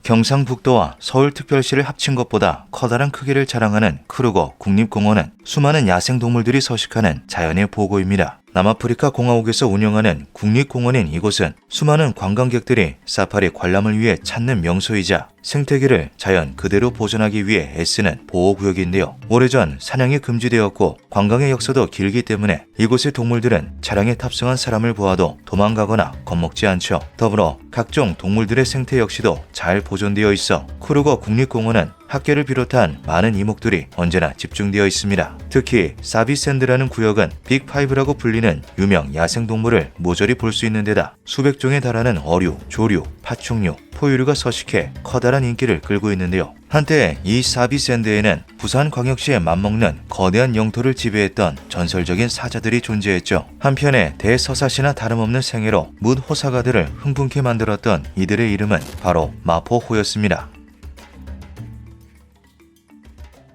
경상북도와 서울특별시를 합친 것보다 커다란 크기를 자랑하는 크루거 국립공원은 수많은 야생동물들이 서식하는 자연의 보고입니다. 남아프리카 공화국에서 운영하는 국립공원인 이곳은 수많은 관광객들이 사파리 관람을 위해 찾는 명소이자 생태계를 자연 그대로 보존하기 위해 애쓰는 보호구역인데요. 오래전 사냥이 금지되었고 관광의 역사도 길기 때문에 이곳의 동물들은 차량에 탑승한 사람을 보아도 도망가거나 겁먹지 않죠. 더불어 각종 동물들의 생태 역시도 잘 보존되어 있어 크루거 국립공원은 학계를 비롯한 많은 이목들이 언제나 집중되어 있습니다. 특히 사비샌드라는 구역은 빅5라고 불리는 유명 야생동물을 모조리 볼 수 있는 데다 수백 종에 달하는 어류, 조류, 파충류, 포유류가 서식해 커다란 인기를 끌고 있는데요. 한때 이 사비샌드에는 부산광역시에 맞먹는 거대한 영토를 지배했던 전설적인 사자들이 존재했죠. 한편에 대서사시나 다름없는 생애로 뭇 호사가들을 흥분케 만들었던 이들의 이름은 바로 마포호였습니다.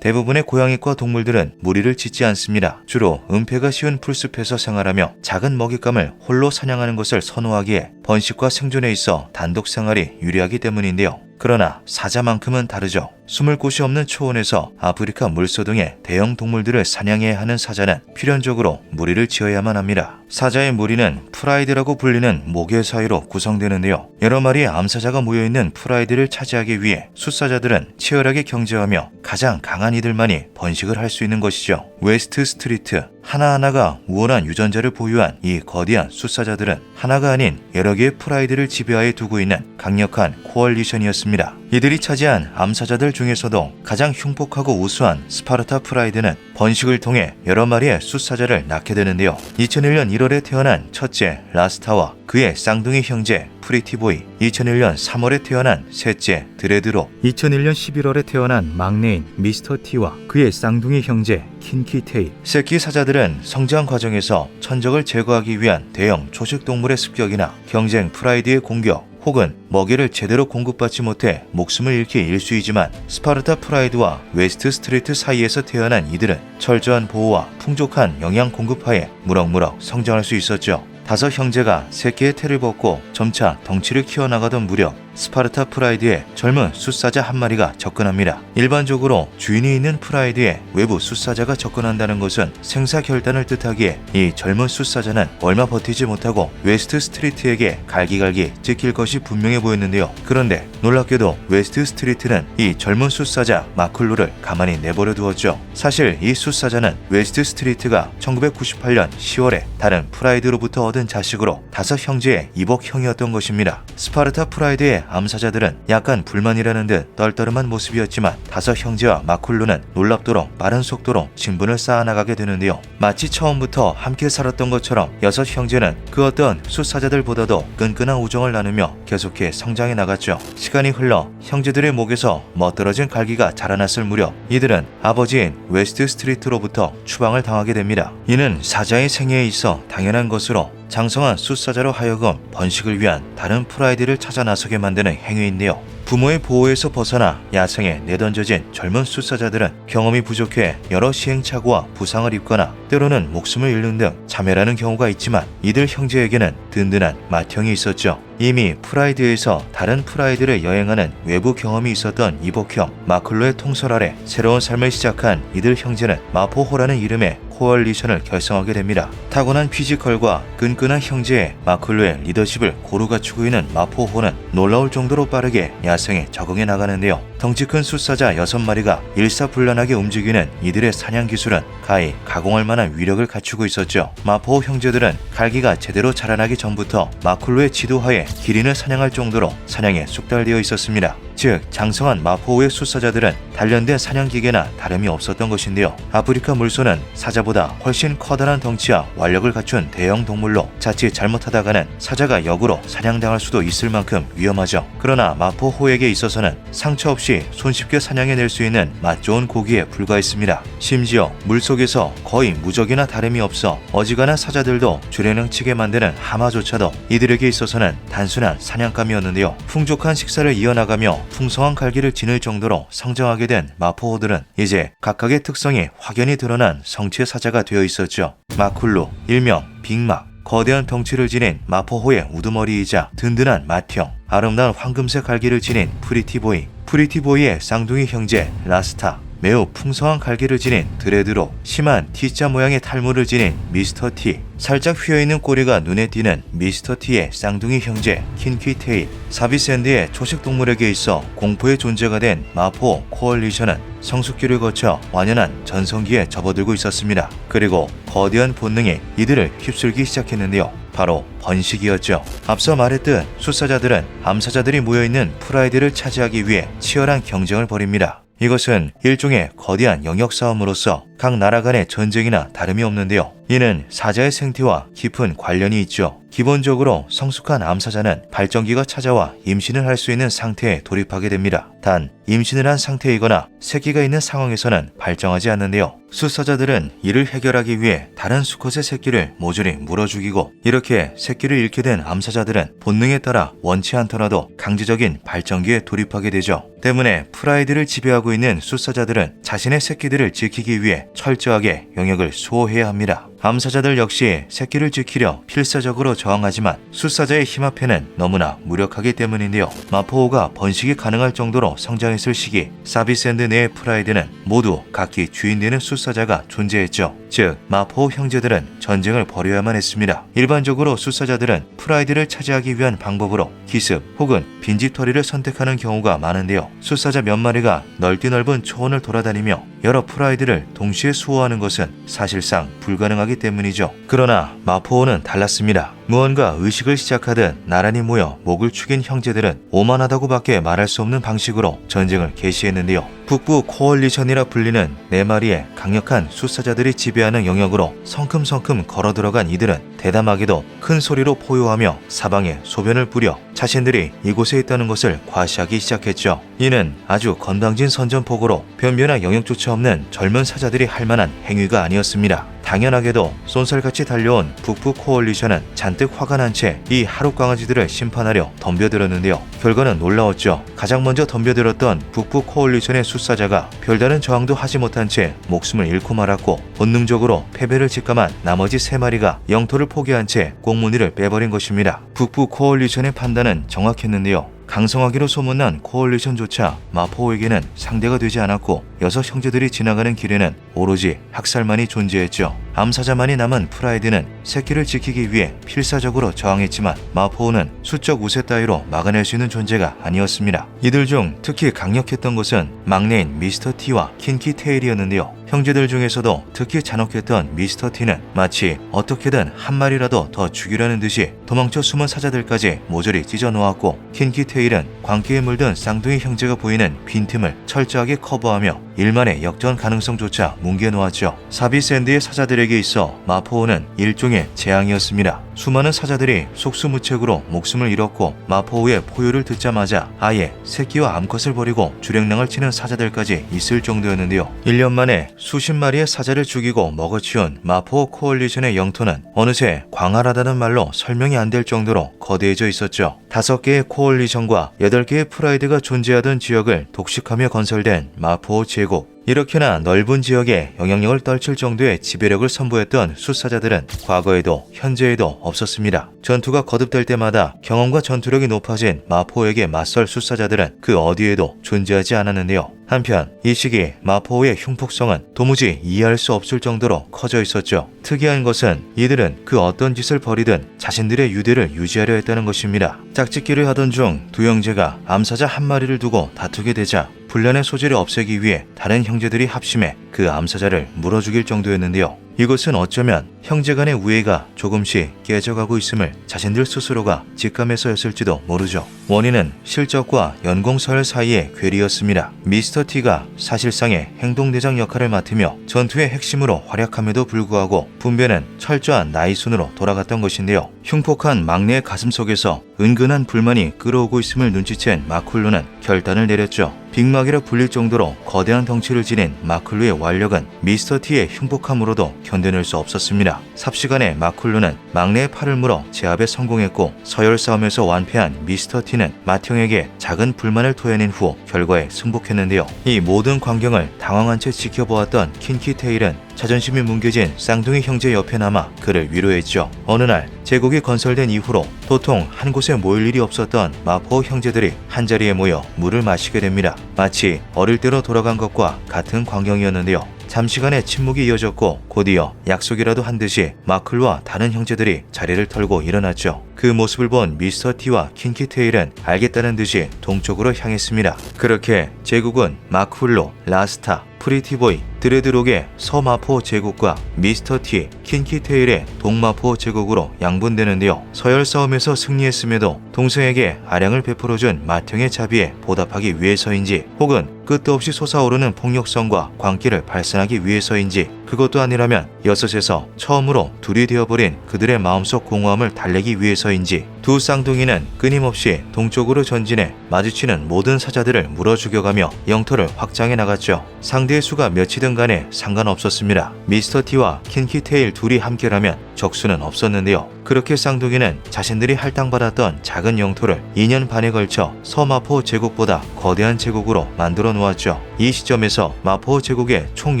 대부분의 고양이과 동물들은 무리를 짓지 않습니다. 주로 은폐가 쉬운 풀숲에서 생활하며 작은 먹잇감을 홀로 사냥하는 것을 선호하기에 번식과 생존에 있어 단독 생활이 유리하기 때문인데요. 그러나 사자만큼은 다르죠. 숨을 곳이 없는 초원에서 아프리카 물소 등의 대형 동물들을 사냥해야 하는 사자는 필연적으로 무리를 지어야만 합니다. 사자의 무리는 프라이드라고 불리는 모계 사이로 구성되는데요. 여러 마리의 암사자가 모여있는 프라이드를 차지하기 위해 숫사자들은 치열하게 경쟁하며 가장 강한 이들만이 번식을 할 수 있는 것이죠. 웨스트 스트리트, 하나하나가 우월한 유전자를 보유한 이 거대한 숫사자들은 하나가 아닌 여러 개의 프라이드를 지배하에 두고 있는 강력한 코얼리션이었습니다. 이들이 차지한 암사자들 중에서도 가장 흉폭하고 우수한 스파르타 프라이드는 번식을 통해 여러 마리의 숫사자를 낳게 되는데요. 2001년 1월에 태어난 첫째 라스타와 그의 쌍둥이 형제 프리티보이, 2001년 3월에 태어난 셋째 드레드로, 2001년 11월에 태어난 막내인 미스터 T와 그의 쌍둥이 형제 킨키테일. 새끼 사자들은 성장 과정에서 천적을 제거하기 위한 대형 초식동물의 습격이나 경쟁 프라이드의 공격, 혹은 먹이를 제대로 공급받지 못해 목숨을 잃기 일쑤이지만 스파르타 프라이드와 웨스트 스트리트 사이에서 태어난 이들은 철저한 보호와 풍족한 영양 공급하에 무럭무럭 성장할 수 있었죠. 5 형제가 새끼의 태를 벗고 점차 덩치를 키워나가던 무렵 스파르타 프라이드에 젊은 숫사자 한 마리가 접근합니다. 일반적으로 주인이 있는 프라이드에 외부 숫사자가 접근한다는 것은 생사결단을 뜻하기에 이 젊은 숫사자는 얼마 버티지 못하고 웨스트 스트리트에게 갈기갈기 찍힐 것이 분명해 보였는데요. 그런데 놀랍게도 웨스트 스트리트는 이 젊은 숫사자 마클루를 가만히 내버려 두었죠. 사실 이 숫사자는 웨스트 스트리트가 1998년 10월에 다른 프라이드로부터 얻은 자식으로 5 형제의 이복형이었던 것입니다. 스파르타 프라이드의 암사자들은 약간 불만이라는 듯 떨떠름한 모습이었지만 5 형제와 마쿨루는 놀랍도록 빠른 속도로 진분을 쌓아나가게 되는데요. 마치 처음부터 함께 살았던 것처럼 6 형제는 그 어떤 숫사자들보다도 끈끈한 우정을 나누며 계속해 성장해 나갔죠. 시간이 흘러 형제들의 목에서 멋들어진 갈기가 자라났을 무렵 이들은 아버지인 웨스트 스트리트로부터 추방을 당하게 됩니다. 이는 사자의 생애에 있어 당연한 것으로 장성한 숫사자로 하여금 번식을 위한 다른 프라이드를 찾아 나서게 만드는 행위인데요. 부모의 보호에서 벗어나 야생에 내던져진 젊은 숫사자들은 경험이 부족해 여러 시행착오와 부상을 입거나 때로는 목숨을 잃는 등 자멸하는 경우가 있지만 이들 형제에게는 든든한 맏형이 있었죠. 이미 프라이드에서 다른 프라이드를 여행하는 외부 경험이 있었던 이복형 마클로의 통솔 아래 새로운 삶을 시작한 이들 형제는 마포호라는 이름의 코얼리션을 결성하게 됩니다. 타고난 피지컬과 끈끈한 형제의 마클로의 리더십을 고루 갖추고 있는 마포호는 놀라울 정도로 빠르게 야생에 적응해 나가는데요. 덩치 큰 숫사자 6마리가 일사불란하게 움직이는 이들의 사냥 기술은 가히 가공할 만한 위력을 갖추고 있었죠. 마포호 형제들은 갈기가 제대로 자라나기 전부터 마클로의 지도하에 기린을 사냥할 정도로 사냥에 숙달되어 있었습니다. 즉 장성한 마포호의 숫사자들은 단련된 사냥기계나 다름이 없었던 것인데요. 아프리카 물소는 사자보다 훨씬 커다란 덩치와 완력을 갖춘 대형 동물로 자칫 잘못하다가는 사자가 역으로 사냥당할 수도 있을 만큼 위험하죠. 그러나 마포호에게 있어서는 상처 없이 손쉽게 사냥해낼 수 있는 맛 좋은 고기에 불과했습니다. 심지어 물속에서 거의 무적이나 다름이 없어 어지간한 사자들도 주례능치게 만드는 하마조차도 이들에게 있어서는 단순한 사냥감이었는데요. 풍족한 식사를 이어나가며 풍성한 갈기를 지닐 정도로 성장하게 된 마포호들은 이제 각각의 특성이 확연히 드러난 성체 사자가 되어 있었죠. 마쿨루, 일명 빅막, 거대한 덩치를 지닌 마포호의 우두머리이자 든든한 맏형, 아름다운 황금색 갈기를 지닌 프리티보이, 프리티보이의 쌍둥이 형제 라스타, 매우 풍성한 갈기를 지닌 드레드로, 심한 T자 모양의 탈모를 지닌 미스터 T, 살짝 휘어있는 꼬리가 눈에 띄는 미스터 T의 쌍둥이 형제 킨키테일, 사비샌드의 초식 동물에게 있어 공포의 존재가 된 마포 코얼리션은 성숙기를 거쳐 완연한 전성기에 접어들고 있었습니다. 그리고 거대한 본능이 이들을 휩쓸기 시작했는데요. 바로 번식이었죠. 앞서 말했듯 숫사자들은 암사자들이 모여있는 프라이드를 차지하기 위해 치열한 경쟁을 벌입니다. 이것은 일종의 거대한 영역 싸움으로서 각 나라 간의 전쟁이나 다름이 없는데요. 이는 사자의 생태와 깊은 관련이 있죠. 기본적으로 성숙한 암사자는 발정기가 찾아와 임신을 할 수 있는 상태에 돌입하게 됩니다. 단, 임신을 한 상태이거나 새끼가 있는 상황에서는 발정하지 않는데요. 숫사자들은 이를 해결하기 위해 다른 수컷의 새끼를 모조리 물어 죽이고, 이렇게 새끼를 잃게 된 암사자들은 본능에 따라 원치 않더라도 강제적인 발정기에 돌입하게 되죠. 때문에 프라이드를 지배하고 있는 숫사자들은 자신의 새끼들을 지키기 위해 철저하게 영역을 수호해야 합니다. 암사자들 역시 새끼를 지키려 필사적으로 저항하지만 숫사자의 힘 앞에는 너무나 무력하기 때문인데요. 마포호가 번식이 가능할 정도로 성장했을 시기, 사비샌드 내의 프라이드는 모두 각기 주인되는 숫사자가 존재했죠. 즉, 마포호 형제들은 전쟁을 벌여야만 했습니다. 일반적으로 숫사자들은 프라이드를 차지하기 위한 방법으로 기습 혹은 빈집털이를 선택하는 경우가 많은데요. 숫사자 몇 마리가 넓은 초원을 돌아다니며 여러 프라이드를 동시에 수호하는 것은 사실상 불가능하기 때문이죠. 그러나 마포호는 달랐습니다. 무언가 의식을 시작하듯 나란히 모여 목을 축인 형제들은 오만하다고밖에 말할 수 없는 방식으로 전쟁을 개시했는데요. 북부 코얼리션이라 불리는 4마리의 강력한 숫사자들이 지배하는 영역으로 성큼성큼 걸어 들어간 이들은 대담하게도 큰 소리로 포효하며 사방에 소변을 뿌려 자신들이 이곳에 있다는 것을 과시하기 시작했죠. 이는 아주 건방진 선전포고로 변변한 영역조차 없는 젊은 사자들이 할 만한 행위가 아니었습니다. 당연하게도 쏜살같이 달려온 북부 코얼리션은 잔뜩 화가 난 채 이 하룻강아지들을 심판하려 덤벼들었는데요. 결과는 놀라웠죠. 가장 먼저 덤벼들었던 북부 코얼리션의 숫사자가 별다른 저항도 하지 못한 채 목숨을 잃고 말았고, 본능적으로 패배를 직감한 나머지 3마리가 영토를 포기한 채 꽁무니를 빼버린 것입니다. 북부 코얼리션의 판단은 정확했는데요. 강성하기로 소문난 코얼리션조차 마포호에게는 상대가 되지 않았고, 6 형제들이 지나가는 길에는 오로지 학살만이 존재했죠. 암사자만이 남은 프라이드는 새끼를 지키기 위해 필사적으로 저항했지만 마포호는 수적 우세 따위로 막아낼 수 있는 존재가 아니었습니다. 이들 중 특히 강력했던 것은 막내인 미스터 T와 킨키 테일이었는데요. 형제들 중에서도 특히 잔혹했던 미스터 T는 마치 어떻게든 한 마리라도 더 죽이려는 듯이 도망쳐 숨은 사자들까지 모조리 찢어놓았고, 킨키 테일은 광기에 물든 쌍둥이 형제가 보이는 빈틈을 철저하게 커버하며 일만의 역전 가능성조차 뭉개놓았죠. 사비샌드의 사자들에게 있어 마포호는 일종의 재앙이었습니다. 수많은 사자들이 속수무책으로 목숨을 잃었고, 마포호의 포효를 듣자마자 아예 새끼와 암컷을 버리고 주랭랑을 치는 사자들까지 있을 정도였는데요. 1년 만에 수십 마리의 사자를 죽이고 먹어치운 마포호 코얼리션의 영토는 어느새 광활하다는 말로 설명이 안 될 정도로 거대해져 있었죠. 5개의 코얼리션과 8개의 프라이드가 존재하던 지역을 독식하며 건설된 마포호 제국. 이렇게나 넓은 지역에 영향력을 떨칠 정도의 지배력을 선보였던 숫사자들은 과거에도 현재에도 없었습니다. 전투가 거듭될 때마다 경험과 전투력이 높아진 마포호에게 맞설 숫사자들은 그 어디에도 존재하지 않았는데요. 한편 이 시기 마포호의 흉폭성은 도무지 이해할 수 없을 정도로 커져 있었죠. 특이한 것은 이들은 그 어떤 짓을 벌이든 자신들의 유대를 유지하려 했다는 것입니다. 짝짓기를 하던 중 2 형제가 암사자 1마리를 두고 다투게 되자 분란의 소지를 없애기 위해 다른 형제들이 합심해 그 암사자를 물어 죽일 정도였는데요. 이것은 어쩌면 형제간의 우애가 조금씩 깨져가고 있음을 자신들 스스로가 직감해서였을지도 모르죠. 원인은 실적과 연공서열 사이의 괴리였습니다. 미스터 T가 사실상의 행동대장 역할을 맡으며 전투의 핵심으로 활약함에도 불구하고 분배는 철저한 나이 순으로 돌아갔던 것인데요. 흉폭한 막내의 가슴 속에서 은근한 불만이 끓어오고 있음을 눈치챈 마쿨루는 결단을 내렸죠. 빅막이라 불릴 정도로 거대한 덩치를 지닌 마쿨루의 완력은 미스터 T의 흉폭함으로도 견뎌낼 수 없었습니다. 삽시간에 마쿨루는 막내의 팔을 물어 제압에 성공했고, 서열 싸움에서 완패한 미스터 T는 맏형에게 작은 불만을 토해낸 후 결과에 승복했는데요. 이 모든 광경을 당황한 채 지켜보았던 킨키 테일은 자존심이 뭉개진 쌍둥이 형제 옆에 남아 그를 위로했죠. 어느 날 제국이 건설된 이후로 도통 한 곳에 모일 일이 없었던 마포 형제들이 한자리에 모여 물을 마시게 됩니다. 마치 어릴 때로 돌아간 것과 같은 광경이었는데요. 잠시간의 침묵이 이어졌고 곧이어 약속이라도 한 듯이 마클과 다른 형제들이 자리를 털고 일어났죠. 그 모습을 본 미스터 T와 킨키테일은 알겠다는 듯이 동쪽으로 향했습니다. 그렇게 제국은 마쿨로, 라스타, 프리티보이, 드레드록의 서마포 제국과 미스터 T, 킨키테일의 동마포 제국으로 양분되는데요. 서열 싸움에서 승리했음에도 동생에게 아량을 베풀어준 맏형의 자비에 보답하기 위해서인지 혹은 끝도 없이 솟아오르는 폭력성과 광기를 발산하기 위해서인지 그것도 아니라면 여섯에서 처음으로 둘이 되어버린 그들의 마음속 공허함을 달래기 위해서인지 두 쌍둥이는 끊임없이 동쪽으로 전진해 마주치는 모든 사자들을 물어 죽여가며 영토를 확장해 나갔죠. 상대의 수가 몇이든 간에 상관없었습니다. 미스터 T와 킨키테일 둘이 함께라면 적수는 없었는데요. 그렇게 쌍둥이는 자신들이 할당받았던 작은 영토를 2년 반에 걸쳐 서마포 제국보다 거대한 제국으로 만들어 놓았죠. 이 시점에서 마포 제국의 총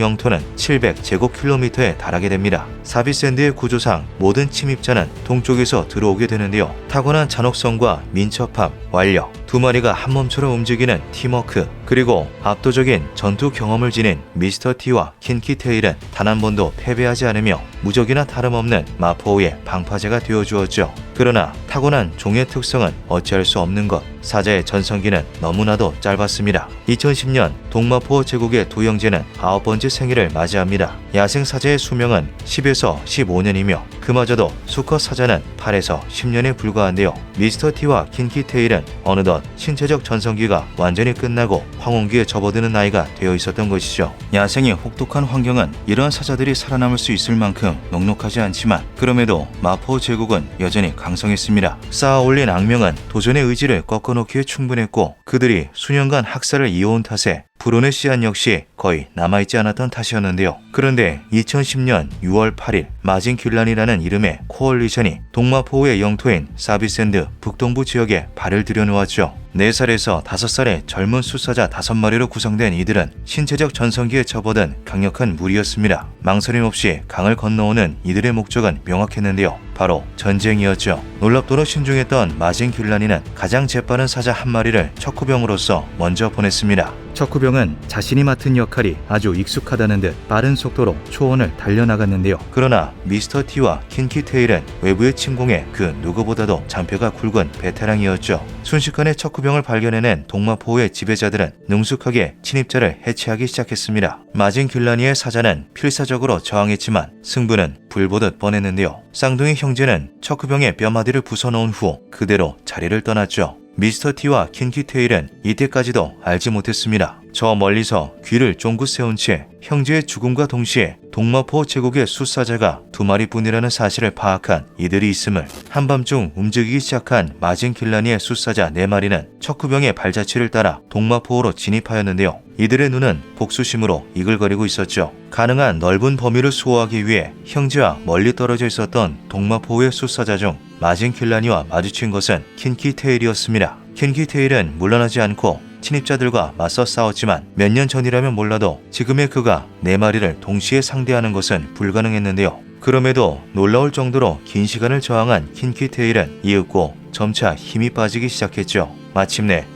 영토는 700제곱킬로미터에 달하게 됩니다. 사비샌드의 구조상 모든 침입자는 동쪽에서 들어오게 되는데요. 타고난 잔혹성과 민첩함, 완력, 두 마리가 한 몸처럼 움직이는 팀워크, 그리고 압도적인 전투 경험을 지닌 미스터 T와 킨키테일은 단 한 번도 패배하지 않으며 무적이나 다름없는 마포의 방파제가 되어주었죠. 그러나 타고난 종의 특성은 어찌할 수 없는 것, 사자의 전성기는 너무나도 짧았습니다. 2010년 동마포 제국의 두 형제는 9번째 생일을 맞이합니다. 야생 사자의 수명은 10에서 15년이며 그마저도 수컷 사자는 8에서 10년에 불과한데요. 미스터 T와 킨키테일은 어느덧 신체적 전성기가 완전히 끝나고 황혼기에 접어드는 나이가 되어 있었던 것이죠. 야생의 혹독한 환경은 이러한 사자들이 살아남을 수 있을 만큼 넉넉하지 않지만 그럼에도 마포 제국은 여전히 강성했습니다. 쌓아올린 악명은 도전의 의지를 꺾어놓기에 충분했고 그들이 수년간 학살을 이어온 탓에 불온의 씨앗 역시 거의 남아있지 않았던 탓이었는데요. 그런데 2010년 6월 8일 마징귤란이라는 이름의 코얼리션이 동마포우의 영토인 사비샌드 북동부 지역에 발을 들여놓았죠. 4살에서 5살의 젊은 숫사자 5마리로 구성된 이들은 신체적 전성기에 접어든 강력한 무리였습니다. 망설임 없이 강을 건너오는 이들의 목적은 명확했는데요. 바로 전쟁이었죠. 놀랍도록 신중했던 마징귤란이는 가장 재빠른 사자 한 마리를 척후병으로서 먼저 보냈습니다. 척후병은 자신이 맡은 역할이 아주 익숙하다는 듯 빠른 속도로 초원을 달려나갔는데요. 그러나 미스터 T와 킨키테일은 외부의 침공에 그 누구보다도 잔뼈가 굵은 베테랑이었죠. 순식간에 척후병을 발견해낸 동마포우의 지배자들은 능숙하게 침입자를 해체하기 시작했습니다. 마징귤란이의 사자는 필사적으로 저항했지만 승부는 불보듯 뻔했는데요. 쌍둥이 형제는 척후병의 뼈마디를 부숴놓은 후 그대로 자리를 떠났죠. 미스터 T와 킨키테일은 이때까지도 알지 못했습니다. 저 멀리서 귀를 쫑긋 세운 채 형제의 죽음과 동시에 동마포 제국의 숫사자가 2마리뿐이라는 사실을 파악한 이들이 있음을 한밤중 움직이기 시작한 마징킬라니의 숫사자 4마리는 척후병의 발자취를 따라 동마포로 진입하였는데요. 이들의 눈은 복수심으로 이글거리고 있었죠. 가능한 넓은 범위를 수호하기 위해 형제와 멀리 떨어져 있었던 동마포의 숫사자 중 마징킬라니와 마주친 것은 킨키테일이었습니다. 킨키테일은 물러나지 않고 침입자들과 맞서 싸웠지만 몇 년 전이라면 몰라도 지금의 그가 4마리를 동시에 상대하는 것은 불가능했는데요. 그럼에도 놀라울 정도로 긴 시간을 저항한 킨키테일은 이윽고 점차 힘이 빠지기 시작했죠. 마침내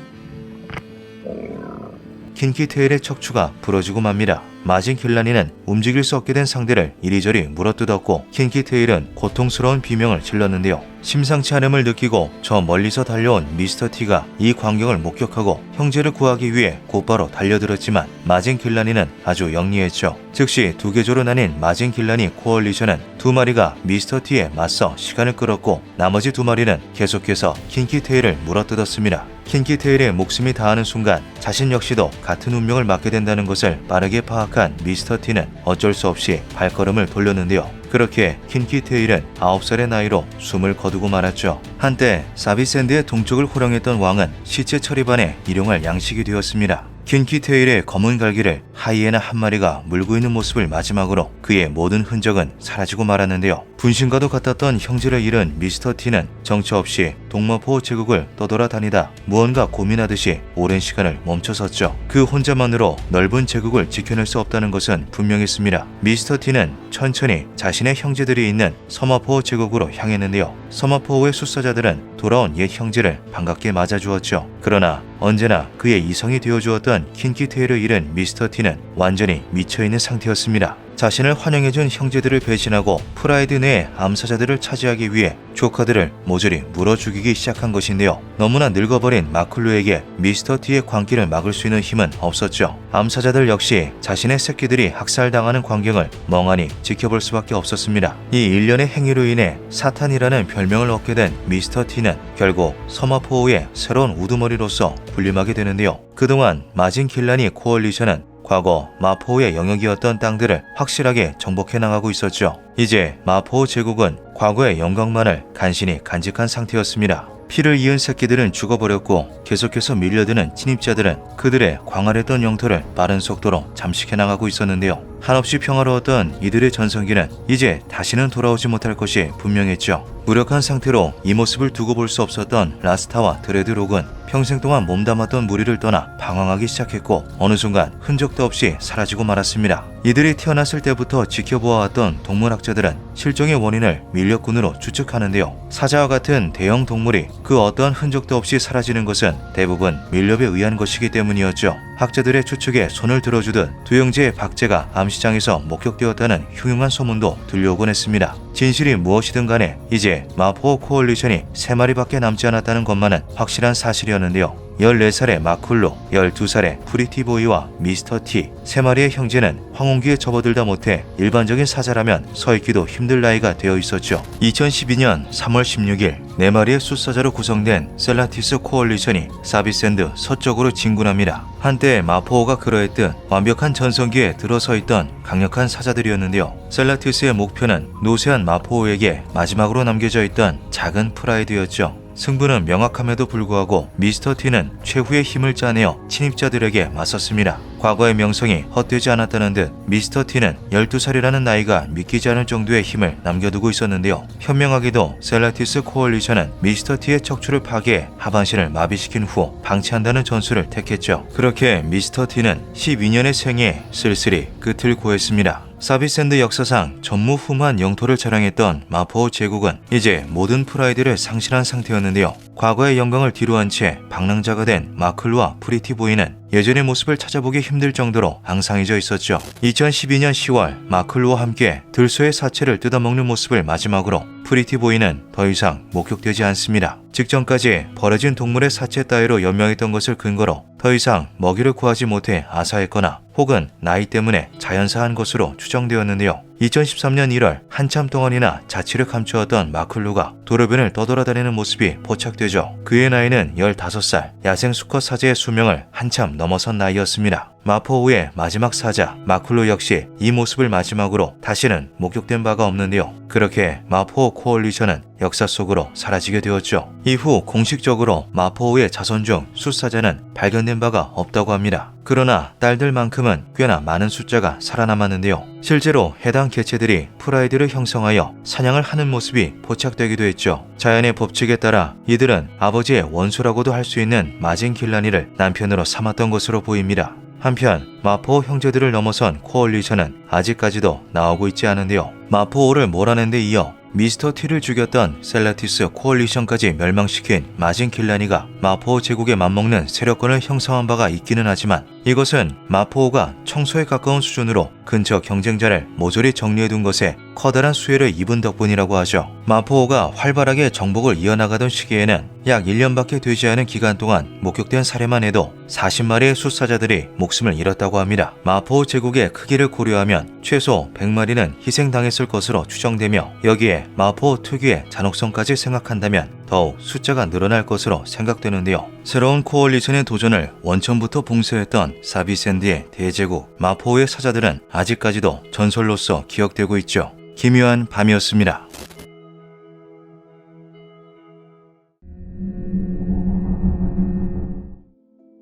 킨키테일의 척추가 부러지고 맙니다. 마징킬라니는 움직일 수 없게 된 상대를 이리저리 물어뜯었고 킨키테일은 고통스러운 비명을 질렀는데요. 심상치 않음을 느끼고 저 멀리서 달려온 미스터 T가 이 광경을 목격하고 형제를 구하기 위해 곧바로 달려들었지만 마징킬라니는 아주 영리했죠. 즉시 2계조로 나뉜 마징킬라니 코얼리션은 2마리가 미스터 T에 맞서 시간을 끌었고 나머지 2마리는 계속해서 킨키테일을 물어뜯었습니다. 킨키테일의 목숨이 다하는 순간 자신 역시도 같은 운명을 맞게 된다는 것을 빠르게 파악한 미스터 T는 어쩔 수 없이 발걸음을 돌렸는데요. 그렇게 킨키테일은 9살의 나이로 숨을 거두고 말았죠. 한때 사비샌드의 동쪽을 호령했던 왕은 시체 처리반에 일용할 양식이 되었습니다. 킨키테일의 검은 갈기를 하이에나 한 마리가 물고 있는 모습을 마지막으로 그의 모든 흔적은 사라지고 말았는데요. 분신과도 같았던 형제를 잃은 미스터 T는 정처 없이 동마포 제국을 떠돌아다니다 무언가 고민하듯이 오랜 시간을 멈춰섰죠. 그 혼자만으로 넓은 제국을 지켜낼 수 없다는 것은 분명했습니다. 미스터 T는 천천히 자신의 형제들이 있는 서마포 제국으로 향했는데요. 서마포의 숫사자들은 돌아온 옛 형제를 반갑게 맞아주었죠. 그러나 언제나 그의 이성이 되어주었던 킨키테일을 잃은 미스터 T는 완전히 미쳐있는 상태였습니다. 자신을 환영해준 형제들을 배신하고 프라이드 내의 암사자들을 차지하기 위해 조카들을 모조리 물어 죽이기 시작한 것인데요. 너무나 늙어버린 마클루에게 미스터 T의 광기를 막을 수 있는 힘은 없었죠. 암사자들 역시 자신의 새끼들이 학살당하는 광경을 멍하니 지켜볼 수밖에 없었습니다. 이 일련의 행위로 인해 사탄이라는 별명을 얻게 된 미스터 T는 결국 서마포우의 새로운 우두머리로서 군림하게 되는데요. 그동안 마진 길라니 코얼리션은 과거 마포우의 영역이었던 땅들을 확실하게 정복해 나가고 있었죠. 이제 마포우 제국은 과거의 영광만을 간신히 간직한 상태였습니다. 피를 이은 새끼들은 죽어버렸고 계속해서 밀려드는 침입자들은 그들의 광활했던 영토를 빠른 속도로 잠식해 나가고 있었는데요. 한없이 평화로웠던 이들의 전성기는 이제 다시는 돌아오지 못할 것이 분명했죠. 무력한 상태로 이 모습을 두고 볼 수 없었던 라스타와 드레드록은 평생 동안 몸담았던 무리를 떠나 방황하기 시작했고 어느 순간 흔적도 없이 사라지고 말았습니다. 이들이 태어났을 때부터 지켜보아왔던 동물학자들은 실종의 원인을 밀렵군으로 추측하는데요. 사자와 같은 대형 동물이 그 어떠한 흔적도 없이 사라지는 것은 대부분 밀렵에 의한 것이기 때문이었죠. 학자들의 추측에 손을 들어주듯 두 형제의 박제가 암시장에서 목격되었다는 흉흉한 소문도 들려오곤 했습니다. 진실이 무엇이든 간에 이제 마포 코얼리션이 3마리밖에 남지 않았다는 것만은 확실한 사실이었는데요. 14살의 마쿨로, 12살의 프리티보이와 미스터 T, 3마리의 형제는 황혼기에 접어들다 못해 일반적인 사자라면 서있기도 힘들 나이가 되어 있었죠. 2012년 3월 16일 4마리의 숫사자로 구성된 셀라티스 코얼리션이 사비샌드 서쪽으로 진군합니다. 한때 마포오가 그러했듯 완벽한 전성기에 들어서 있던 강력한 사자들이었는데요. 셀라티스의 목표는 노쇠한 마포오에게 마지막으로 남겨져 있던 작은 프라이드였죠. 승부는 명확함에도 불구하고 미스터 T는 최후의 힘을 짜내어 침입자들에게 맞섰습니다. 과거의 명성이 헛되지 않았다는 듯 미스터 T는 12살이라는 나이가 믿기지 않을 정도의 힘을 남겨두고 있었는데요. 현명하게도 셀라티스 코얼리션은 미스터 T의 척추를 파괴해 하반신을 마비시킨 후 방치한다는 전술을 택했죠. 그렇게 미스터 T는 12년의 생애에 쓸쓸히 끝을 고했습니다. 사비샌드 역사상 전무후무한 영토를 자랑했던 마포 제국은 이제 모든 프라이드를 상실한 상태였는데요. 과거의 영광을 뒤로한 채 방랑자가 된 마클루와 프리티보이는 예전의 모습을 찾아보기 힘들 정도로 앙상해져 있었죠. 2012년 10월 마클루와 함께 들소의 사체를 뜯어먹는 모습을 마지막으로 프리티보이는 더 이상 목격되지 않습니다. 직전까지 버려진 동물의 사체 따위로 연명했던 것을 근거로 더 이상 먹이를 구하지 못해 아사했거나 혹은 나이 때문에 자연사한 것으로 추정되었는데요. 2013년 1월 한참 동안이나 자취를 감추었던 마클루가 도로변을 떠돌아다니는 모습이 포착되죠. 그의 나이는 15살, 야생 수컷 사자의 수명을 한참 넘어선 나이였습니다. 마포우의 마지막 사자 마클루 역시 이 모습을 마지막으로 다시는 목격된 바가 없는데요. 그렇게 마포우 코얼리션은 역사 속으로 사라지게 되었죠. 이후 공식적으로 마포우의 자손 중 숫사자는 발견된 바가 없다고 합니다. 그러나 딸들만큼은 꽤나 많은 숫자가 살아남았는데요. 실제로 해당 개체들이 프라이드를 형성하여 사냥을 하는 모습이 포착되기도 했죠. 자연의 법칙에 따라 이들은 아버지의 원수라고도 할 수 있는 마진 길라니를 남편으로 삼았던 것으로 보입니다. 한편 마포 형제들을 넘어선 코얼리션은 아직까지도 나오고 있지 않은데요. 마포오를 몰아낸 데 이어 미스터 T를 죽였던 셀라티스 코얼리션까지 멸망시킨 마진 길라니가 마포 제국에 맞먹는 세력권을 형성한 바가 있기는 하지만 이것은 마포오가 청소에 가까운 수준으로 근처 경쟁자를 모조리 정리해둔 것에 커다란 수혜를 입은 덕분이라고 하죠. 마포오가 활발하게 정복을 이어나가던 시기에는 약 1년밖에 되지 않은 기간 동안 목격된 사례만 해도 40마리의 숫사자들이 목숨을 잃었다고 합니다. 마포오 제국의 크기를 고려하면 최소 100마리는 희생당했을 것으로 추정되며 여기에 마포오 특유의 잔혹성까지 생각한다면 더욱 숫자가 늘어날 것으로 생각되는데요. 새로운 코얼리션의 도전을 원천부터 봉쇄했던 사비샌드의 대제국 마포오의 사자들은 아직까지도 전설로서 기억되고 있죠. 기묘한 밤이었습니다.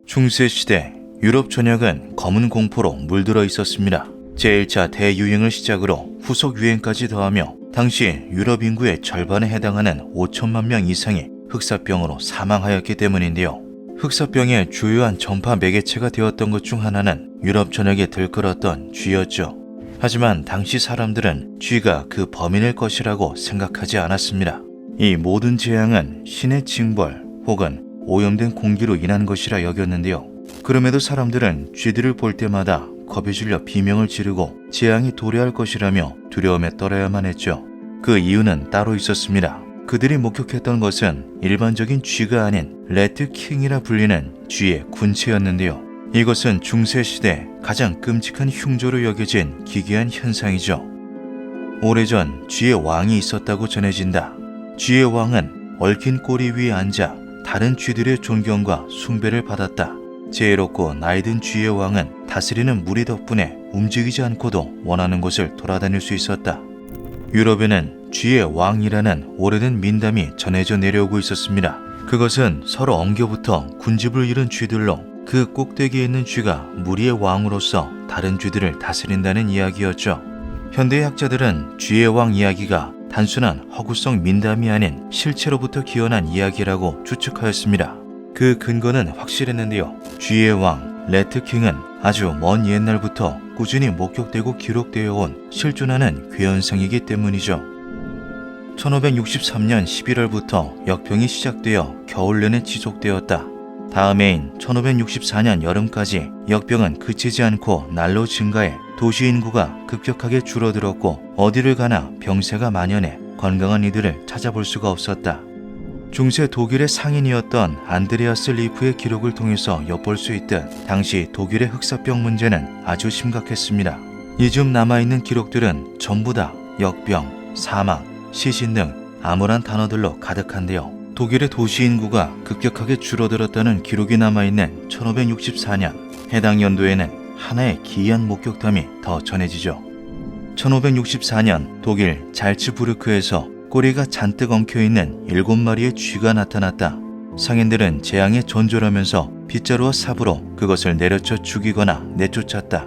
중세시대 유럽 전역은 검은 공포로 물들어 있었습니다. 제1차 대유행을 시작으로 후속 유행까지 더하며 당시 유럽 인구의 절반에 해당하는 5천만 명 이상이 흑사병으로 사망하였기 때문인데요. 흑사병의 주요한 전파 매개체가 되었던 것 중 하나는 유럽 전역에 들끓었던 쥐였죠. 하지만 당시 사람들은 쥐가 그 범인일 것이라고 생각하지 않았습니다. 이 모든 재앙은 신의 징벌 혹은 오염된 공기로 인한 것이라 여겼는데요. 그럼에도 사람들은 쥐들을 볼 때마다 겁에 질려 비명을 지르고 재앙이 도래할 것이라며 두려움에 떨어야만 했죠. 그 이유는 따로 있었습니다. 그들이 목격했던 것은 일반적인 쥐가 아닌 레트킹이라 불리는 쥐의 군체였는데요. 이것은 중세시대 가장 끔찍한 흉조로 여겨진 기괴한 현상이죠. 오래전 쥐의 왕이 있었다고 전해진다. 쥐의 왕은 얽힌 꼬리 위에 앉아 다른 쥐들의 존경과 숭배를 받았다. 지혜롭고 나이든 쥐의 왕은 다스리는 무리 덕분에 움직이지 않고도 원하는 곳을 돌아다닐 수 있었다. 유럽에는 쥐의 왕이라는 오래된 민담이 전해져 내려오고 있었습니다. 그것은 서로 엉겨붙어 군집을 이룬 쥐들로 그 꼭대기에 있는 쥐가 무리의 왕으로서 다른 쥐들을 다스린다는 이야기였죠. 현대의 학자들은 쥐의 왕 이야기가 단순한 허구성 민담이 아닌 실체로부터 기원한 이야기라고 추측하였습니다. 그 근거는 확실했는데요. 쥐의 왕 레트킹은 아주 먼 옛날부터 꾸준히 목격되고 기록되어 온 실존하는 괴현상이기 때문이죠. 1563년 11월부터 역병이 시작되어 겨울 내내 지속되었다. 다음 해인 1564년 여름까지 역병은 그치지 않고 날로 증가해 도시 인구가 급격하게 줄어들었고 어디를 가나 병세가 만연해 건강한 이들을 찾아볼 수가 없었다. 중세 독일의 상인이었던 안드레아스 리프의 기록을 통해서 엿볼 수 있듯 당시 독일의 흑사병 문제는 아주 심각했습니다. 이중 남아있는 기록들은 전부 다 역병, 사망, 시신 등 암울한 단어들로 가득한데요. 독일의 도시 인구가 급격하게 줄어들었다는 기록이 남아있는 1564년, 해당 연도에는 하나의 기이한 목격담이 더 전해지죠. 1564년 독일 잘츠부르크에서 꼬리가 잔뜩 엉켜있는 7마리의 쥐가 나타났다. 상인들은 재앙에 전졸하면서 빗자루와 삽으로 그것을 내려쳐 죽이거나 내쫓았다.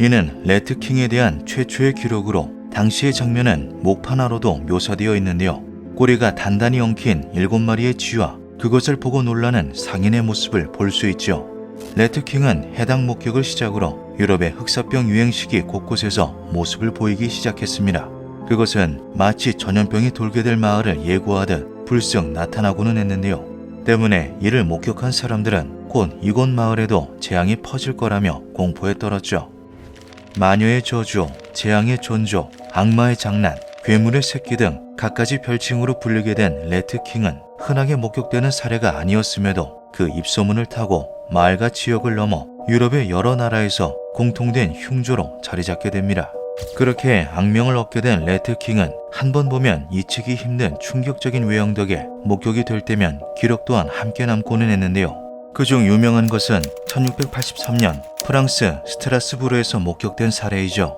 이는 레트킹에 대한 최초의 기록으로 당시의 장면은 목판화로도 묘사되어 있는데요. 꼬리가 단단히 엉킨 7마리의 쥐와 그것을 보고 놀라는 상인의 모습을 볼 수 있죠. 레트킹은 해당 목격을 시작으로 유럽의 흑사병 유행 시기 곳곳에서 모습을 보이기 시작했습니다. 그것은 마치 전염병이 돌게 될 마을을 예고하듯 불쑥 나타나고는 했는데요. 때문에 이를 목격한 사람들은 곧 이곳 마을에도 재앙이 퍼질 거라며 공포에 떨었죠. 마녀의 저주, 재앙의 존조, 악마의 장난, 괴물의 새끼 등 갖가지 별칭으로 불리게 된 레트킹은 흔하게 목격되는 사례가 아니었음에도 그 입소문을 타고 마을과 지역을 넘어 유럽의 여러 나라에서 공통된 흉조로 자리잡게 됩니다. 그렇게 악명을 얻게 된 레트킹은 한 번 보면 잊히기 힘든 충격적인 외형 덕에 목격이 될 때면 기록 또한 함께 남고는 했는데요. 그중 유명한 것은 1683년 프랑스 스트라스부르에서 목격된 사례이죠.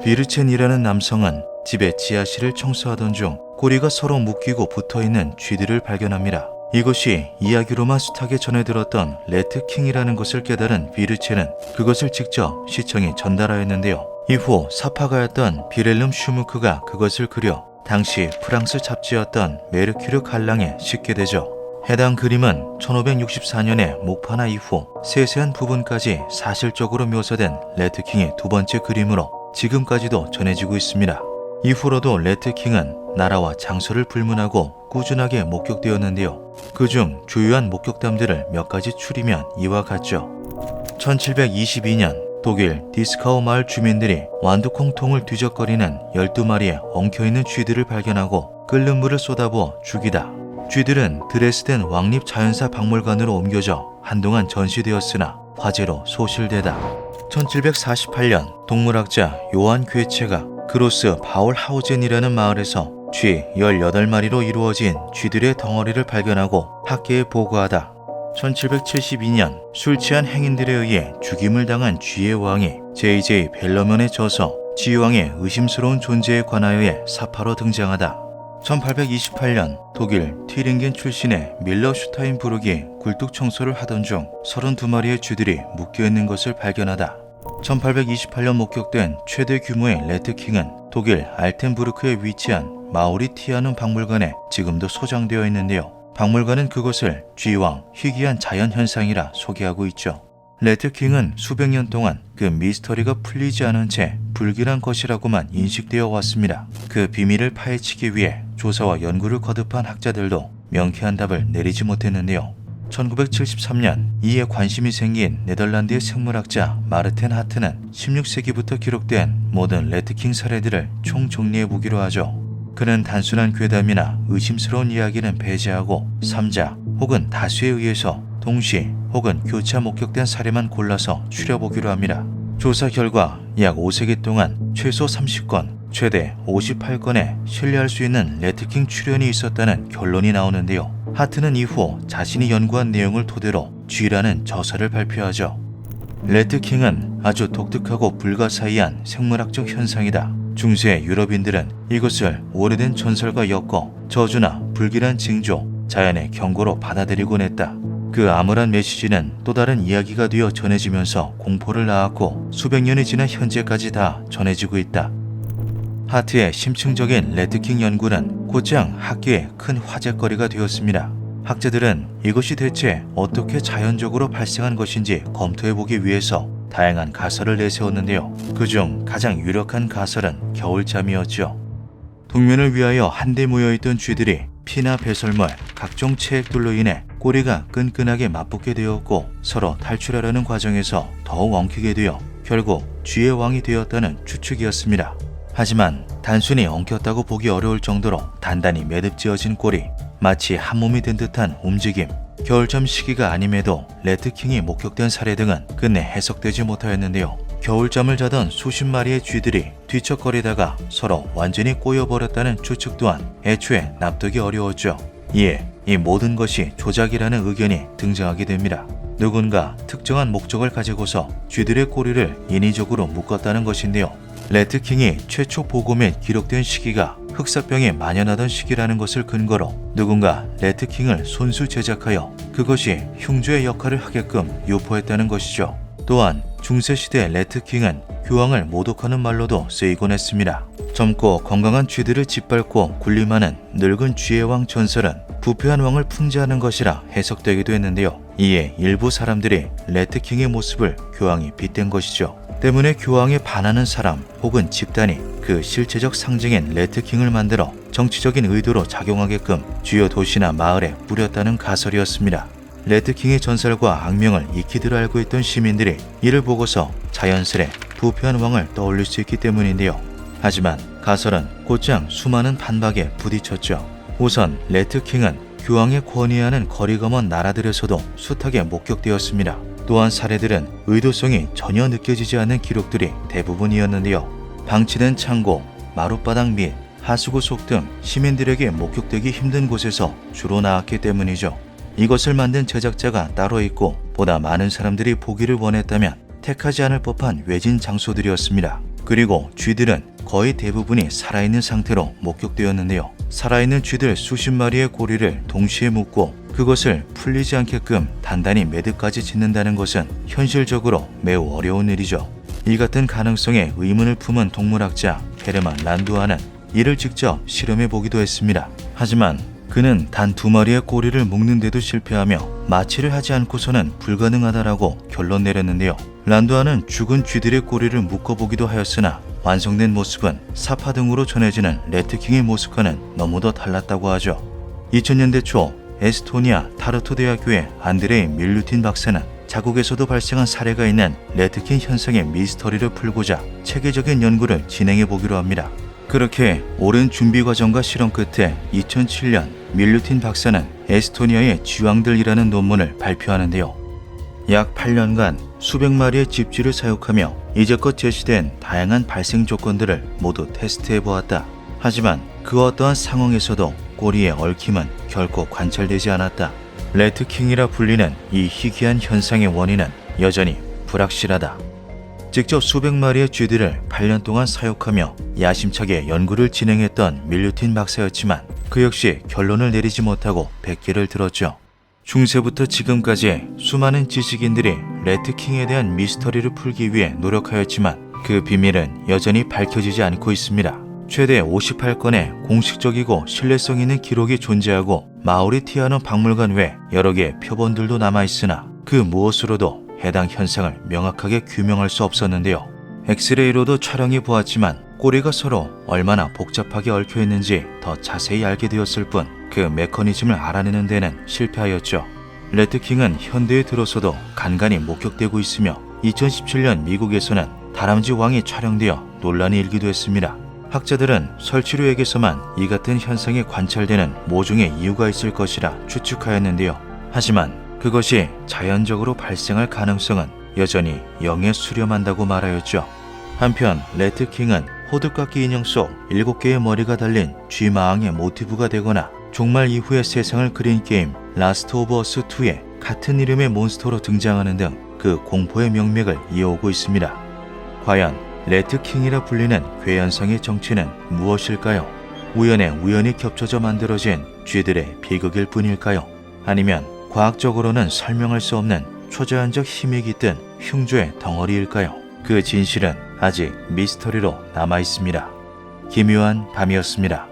비르첸이라는 남성은 집의 지하실을 청소하던 중 꼬리가 서로 묶이고 붙어있는 쥐들을 발견합니다. 이것이 이야기로만 숱하게 전해 들었던 레트킹이라는 것을 깨달은 비르첸은 그것을 직접 시청에 전달하였는데요. 이후 사파가였던 비렐름 슈무크가 그것을 그려 당시 프랑스 잡지였던 메르큐르 갈랑에 싣게 되죠. 해당 그림은 1564년에 목판화 이후 세세한 부분까지 사실적으로 묘사된 레트킹의 두 번째 그림으로 지금까지도 전해지고 있습니다. 이후로도 레트킹은 나라와 장소를 불문하고 꾸준하게 목격되었는데요. 그중 주요한 목격담들을 몇 가지 추리면 이와 같죠. 1722년 독일 디스카우 마을 주민들이 완두콩통을 뒤적거리는 12마리의 엉켜있는 쥐들을 발견하고 끓는 물을 쏟아부어 죽이다. 쥐들은 드레스덴 왕립 자연사 박물관으로 옮겨져 한동안 전시되었으나 화재로 소실되다. 1748년 동물학자 요한 괴체가 그로스 바울하우젠이라는 마을에서 쥐 18마리로 이루어진 쥐들의 덩어리를 발견하고 학계에 보고하다. 1772년 술 취한 행인들에 의해 죽임을 당한 쥐의 왕이 J.J. 벨러먼에 져서 지휘왕의 의심스러운 존재에 관하여의 사파로 등장하다. 1828년 독일 튀링겐 출신의 밀러 슈타인부르기 굴뚝 청소를 하던 중 32마리의 쥐들이 묶여있는 것을 발견하다. 1828년 목격된 최대 규모의 레트킹은 독일 알텐부르크에 위치한 마우리티아눔 박물관에 지금도 소장되어 있는데요. 박물관은 그것을 쥐왕 희귀한 자연현상이라 소개하고 있죠. 레트킹은 수백 년 동안 그 미스터리가 풀리지 않은 채 불길한 것이라고만 인식되어 왔습니다. 그 비밀을 파헤치기 위해 조사와 연구를 거듭한 학자들도 명쾌한 답을 내리지 못했는데요. 1973년 이에 관심이 생긴 네덜란드의 생물학자 마르텐 하트는 16세기부터 기록된 모든 레트킹 사례들을 총정리해 보기로 하죠. 그는 단순한 괴담이나 의심스러운 이야기는 배제하고 3자 혹은 다수에 의해서 동시 혹은 교차 목격된 사례만 골라서 추려보기로 합니다. 조사 결과 약 5세기 동안 최소 30건, 최대 58건의 신뢰할 수 있는 레트킹 출현이 있었다는 결론이 나오는데요. 하트는 이후 자신이 연구한 내용을 토대로 쥐라는 저서를 발표하죠. 레트킹은 아주 독특하고 불가사의한 생물학적 현상이다. 중세 유럽인들은 이것을 오래된 전설과 엮어 저주나 불길한 징조, 자연의 경고로 받아들이곤 했다. 그 암울한 메시지는 또 다른 이야기가 되어 전해지면서 공포를 낳았고 수백 년이 지난 현재까지 다 전해지고 있다. 하트의 심층적인 레트킹 연구는 곧장 학계의 큰 화제거리가 되었습니다. 학자들은 이것이 대체 어떻게 자연적으로 발생한 것인지 검토해보기 위해서 다양한 가설을 내세웠는데요. 그중 가장 유력한 가설은 겨울잠이었죠. 동면을 위하여 한데 모여있던 쥐들이 피나 배설물, 각종 체액들로 인해 꼬리가 끈끈하게 맞붙게 되었고 서로 탈출하려는 과정에서 더욱 엉키게 되어 결국 쥐의 왕이 되었다는 추측이었습니다. 하지만 단순히 엉켰다고 보기 어려울 정도로 단단히 매듭지어진 꼬리, 마치 한 몸이 된 듯한 움직임, 겨울잠 시기가 아님에도 레트킹이 목격된 사례 등은 끝내 해석되지 못하였는데요. 겨울잠을 자던 수십 마리의 쥐들이 뒤척거리다가 서로 완전히 꼬여버렸다는 추측 또한 애초에 납득이 어려웠죠. 이에 이 모든 것이 조작이라는 의견이 등장하게 됩니다. 누군가 특정한 목적을 가지고서 쥐들의 꼬리를 인위적으로 묶었다는 것인데요. 레트킹이 최초 보고 및 기록된 시기가 흑사병이 만연하던 시기라는 것을 근거로 누군가 레트킹을 손수 제작하여 그것이 흉조의 역할을 하게끔 유포했다는 것이죠. 또한 중세시대 레트킹은 교황을 모독하는 말로도 쓰이곤 했습니다. 젊고 건강한 쥐들을 짓밟고 군림하는 늙은 쥐의 왕 전설은 부패한 왕을 풍자하는 것이라 해석되기도 했는데요. 이에 일부 사람들이 레트킹의 모습을 교황이 빗댄 것이죠. 때문에 교황에 반하는 사람 혹은 집단이 그 실체적 상징인 레트킹을 만들어 정치적인 의도로 작용하게끔 주요 도시나 마을에 뿌렸다는 가설이었습니다. 레트킹의 전설과 악명을 익히들 알고 있던 시민들이 이를 보고서 자연스레 부패한 왕을 떠올릴 수 있기 때문인데요. 하지만 가설은 곧장 수많은 반박에 부딪혔죠. 우선 레트킹은 교황의 권위하는 거리가 먼 나라들에서도 숱하게 목격되었습니다. 또한 사례들은 의도성이 전혀 느껴지지 않는 기록들이 대부분이었는데요. 방치된 창고, 마룻바닥 및 하수구 속 등 시민들에게 목격되기 힘든 곳에서 주로 나왔기 때문이죠. 이것을 만든 제작자가 따로 있고 보다 많은 사람들이 보기를 원했다면 택하지 않을 법한 외진 장소들이었습니다. 그리고 쥐들은 거의 대부분이 살아있는 상태로 목격되었는데요. 살아있는 쥐들 수십 마리의 고리를 동시에 묶고 그것을 풀리지 않게끔 단단히 매듭까지 짓는다는 것은 현실적으로 매우 어려운 일이죠. 이 같은 가능성에 의문을 품은 동물학자 헤르만 란두아는 이를 직접 실험해 보기도 했습니다. 하지만 그는 단 2마리의 꼬리를 묶는데도 실패하며 마취를 하지 않고서는 불가능하다라고 결론 내렸는데요. 란두아는 죽은 쥐들의 꼬리를 묶어보기도 하였으나 완성된 모습은 사파 등으로 전해지는 레트킹의 모습과는 너무도 달랐다고 하죠. 2000년대 초 에스토니아 타르투 대학교의 안드레이 밀루틴 박사는 자국에서도 발생한 사례가 있는 레트킹 현상의 미스터리를 풀고자 체계적인 연구를 진행해 보기로 합니다. 그렇게 오랜 준비 과정과 실험 끝에 2007년 밀루틴 박사는 에스토니아의 쥐왕들이라는 논문을 발표하는데요. 약 8년간 수백 마리의 집쥐를 사육하며 이제껏 제시된 다양한 발생 조건들을 모두 테스트해 보았다. 하지만 그 어떠한 상황에서도 꼬리의 얽힘은 결코 관찰되지 않았다. 레트킹이라 불리는 이 희귀한 현상의 원인은 여전히 불확실하다. 직접 수백 마리의 쥐들을 8년 동안 사육하며 야심차게 연구를 진행했던 밀루틴 박사였지만 그 역시 결론을 내리지 못하고 백기를 들었죠. 중세부터 지금까지 수많은 지식인들이 레트킹에 대한 미스터리를 풀기 위해 노력하였지만 그 비밀은 여전히 밝혀지지 않고 있습니다. 최대 58건의 공식적이고 신뢰성 있는 기록이 존재하고 마우리티아노 박물관 외 여러 개의 표본들도 남아있으나 그 무엇으로도 해당 현상을 명확하게 규명할 수 없었는데요. 엑스레이로도 촬영해 보았지만 꼬리가 서로 얼마나 복잡하게 얽혀 있는지 더 자세히 알게 되었을 뿐 그 메커니즘을 알아내는 데는 실패하였죠. 레트킹은 현대에 들어서도 간간히 목격되고 있으며 2017년 미국에서는 다람쥐 왕이 촬영되어 논란이 일기도 했습니다. 학자들은 설치류에게서만 이 같은 현상이 관찰되는 모종의 이유가 있을 것이라 추측하였는데요. 하지만 그것이 자연적으로 발생할 가능성은 여전히 영에 수렴한다고 말하였죠. 한편 레트킹은 호두깎이 인형 속 7개의 머리가 달린 쥐마왕의 모티브가 되거나 종말 이후의 세상을 그린 게임 라스트 오브 어스 2에 같은 이름의 몬스터로 등장하는 등 그 공포의 명맥을 이어오고 있습니다. 과연 레트킹이라 불리는 괴현상의 정체는 무엇일까요? 우연에 우연히 겹쳐져 만들어진 쥐들의 비극일 뿐일까요? 아니면 과학적으로는 설명할 수 없는 초자연적 힘이 깃든 흉조의 덩어리일까요? 그 진실은 아직 미스터리로 남아있습니다. 기묘한 밤이었습니다.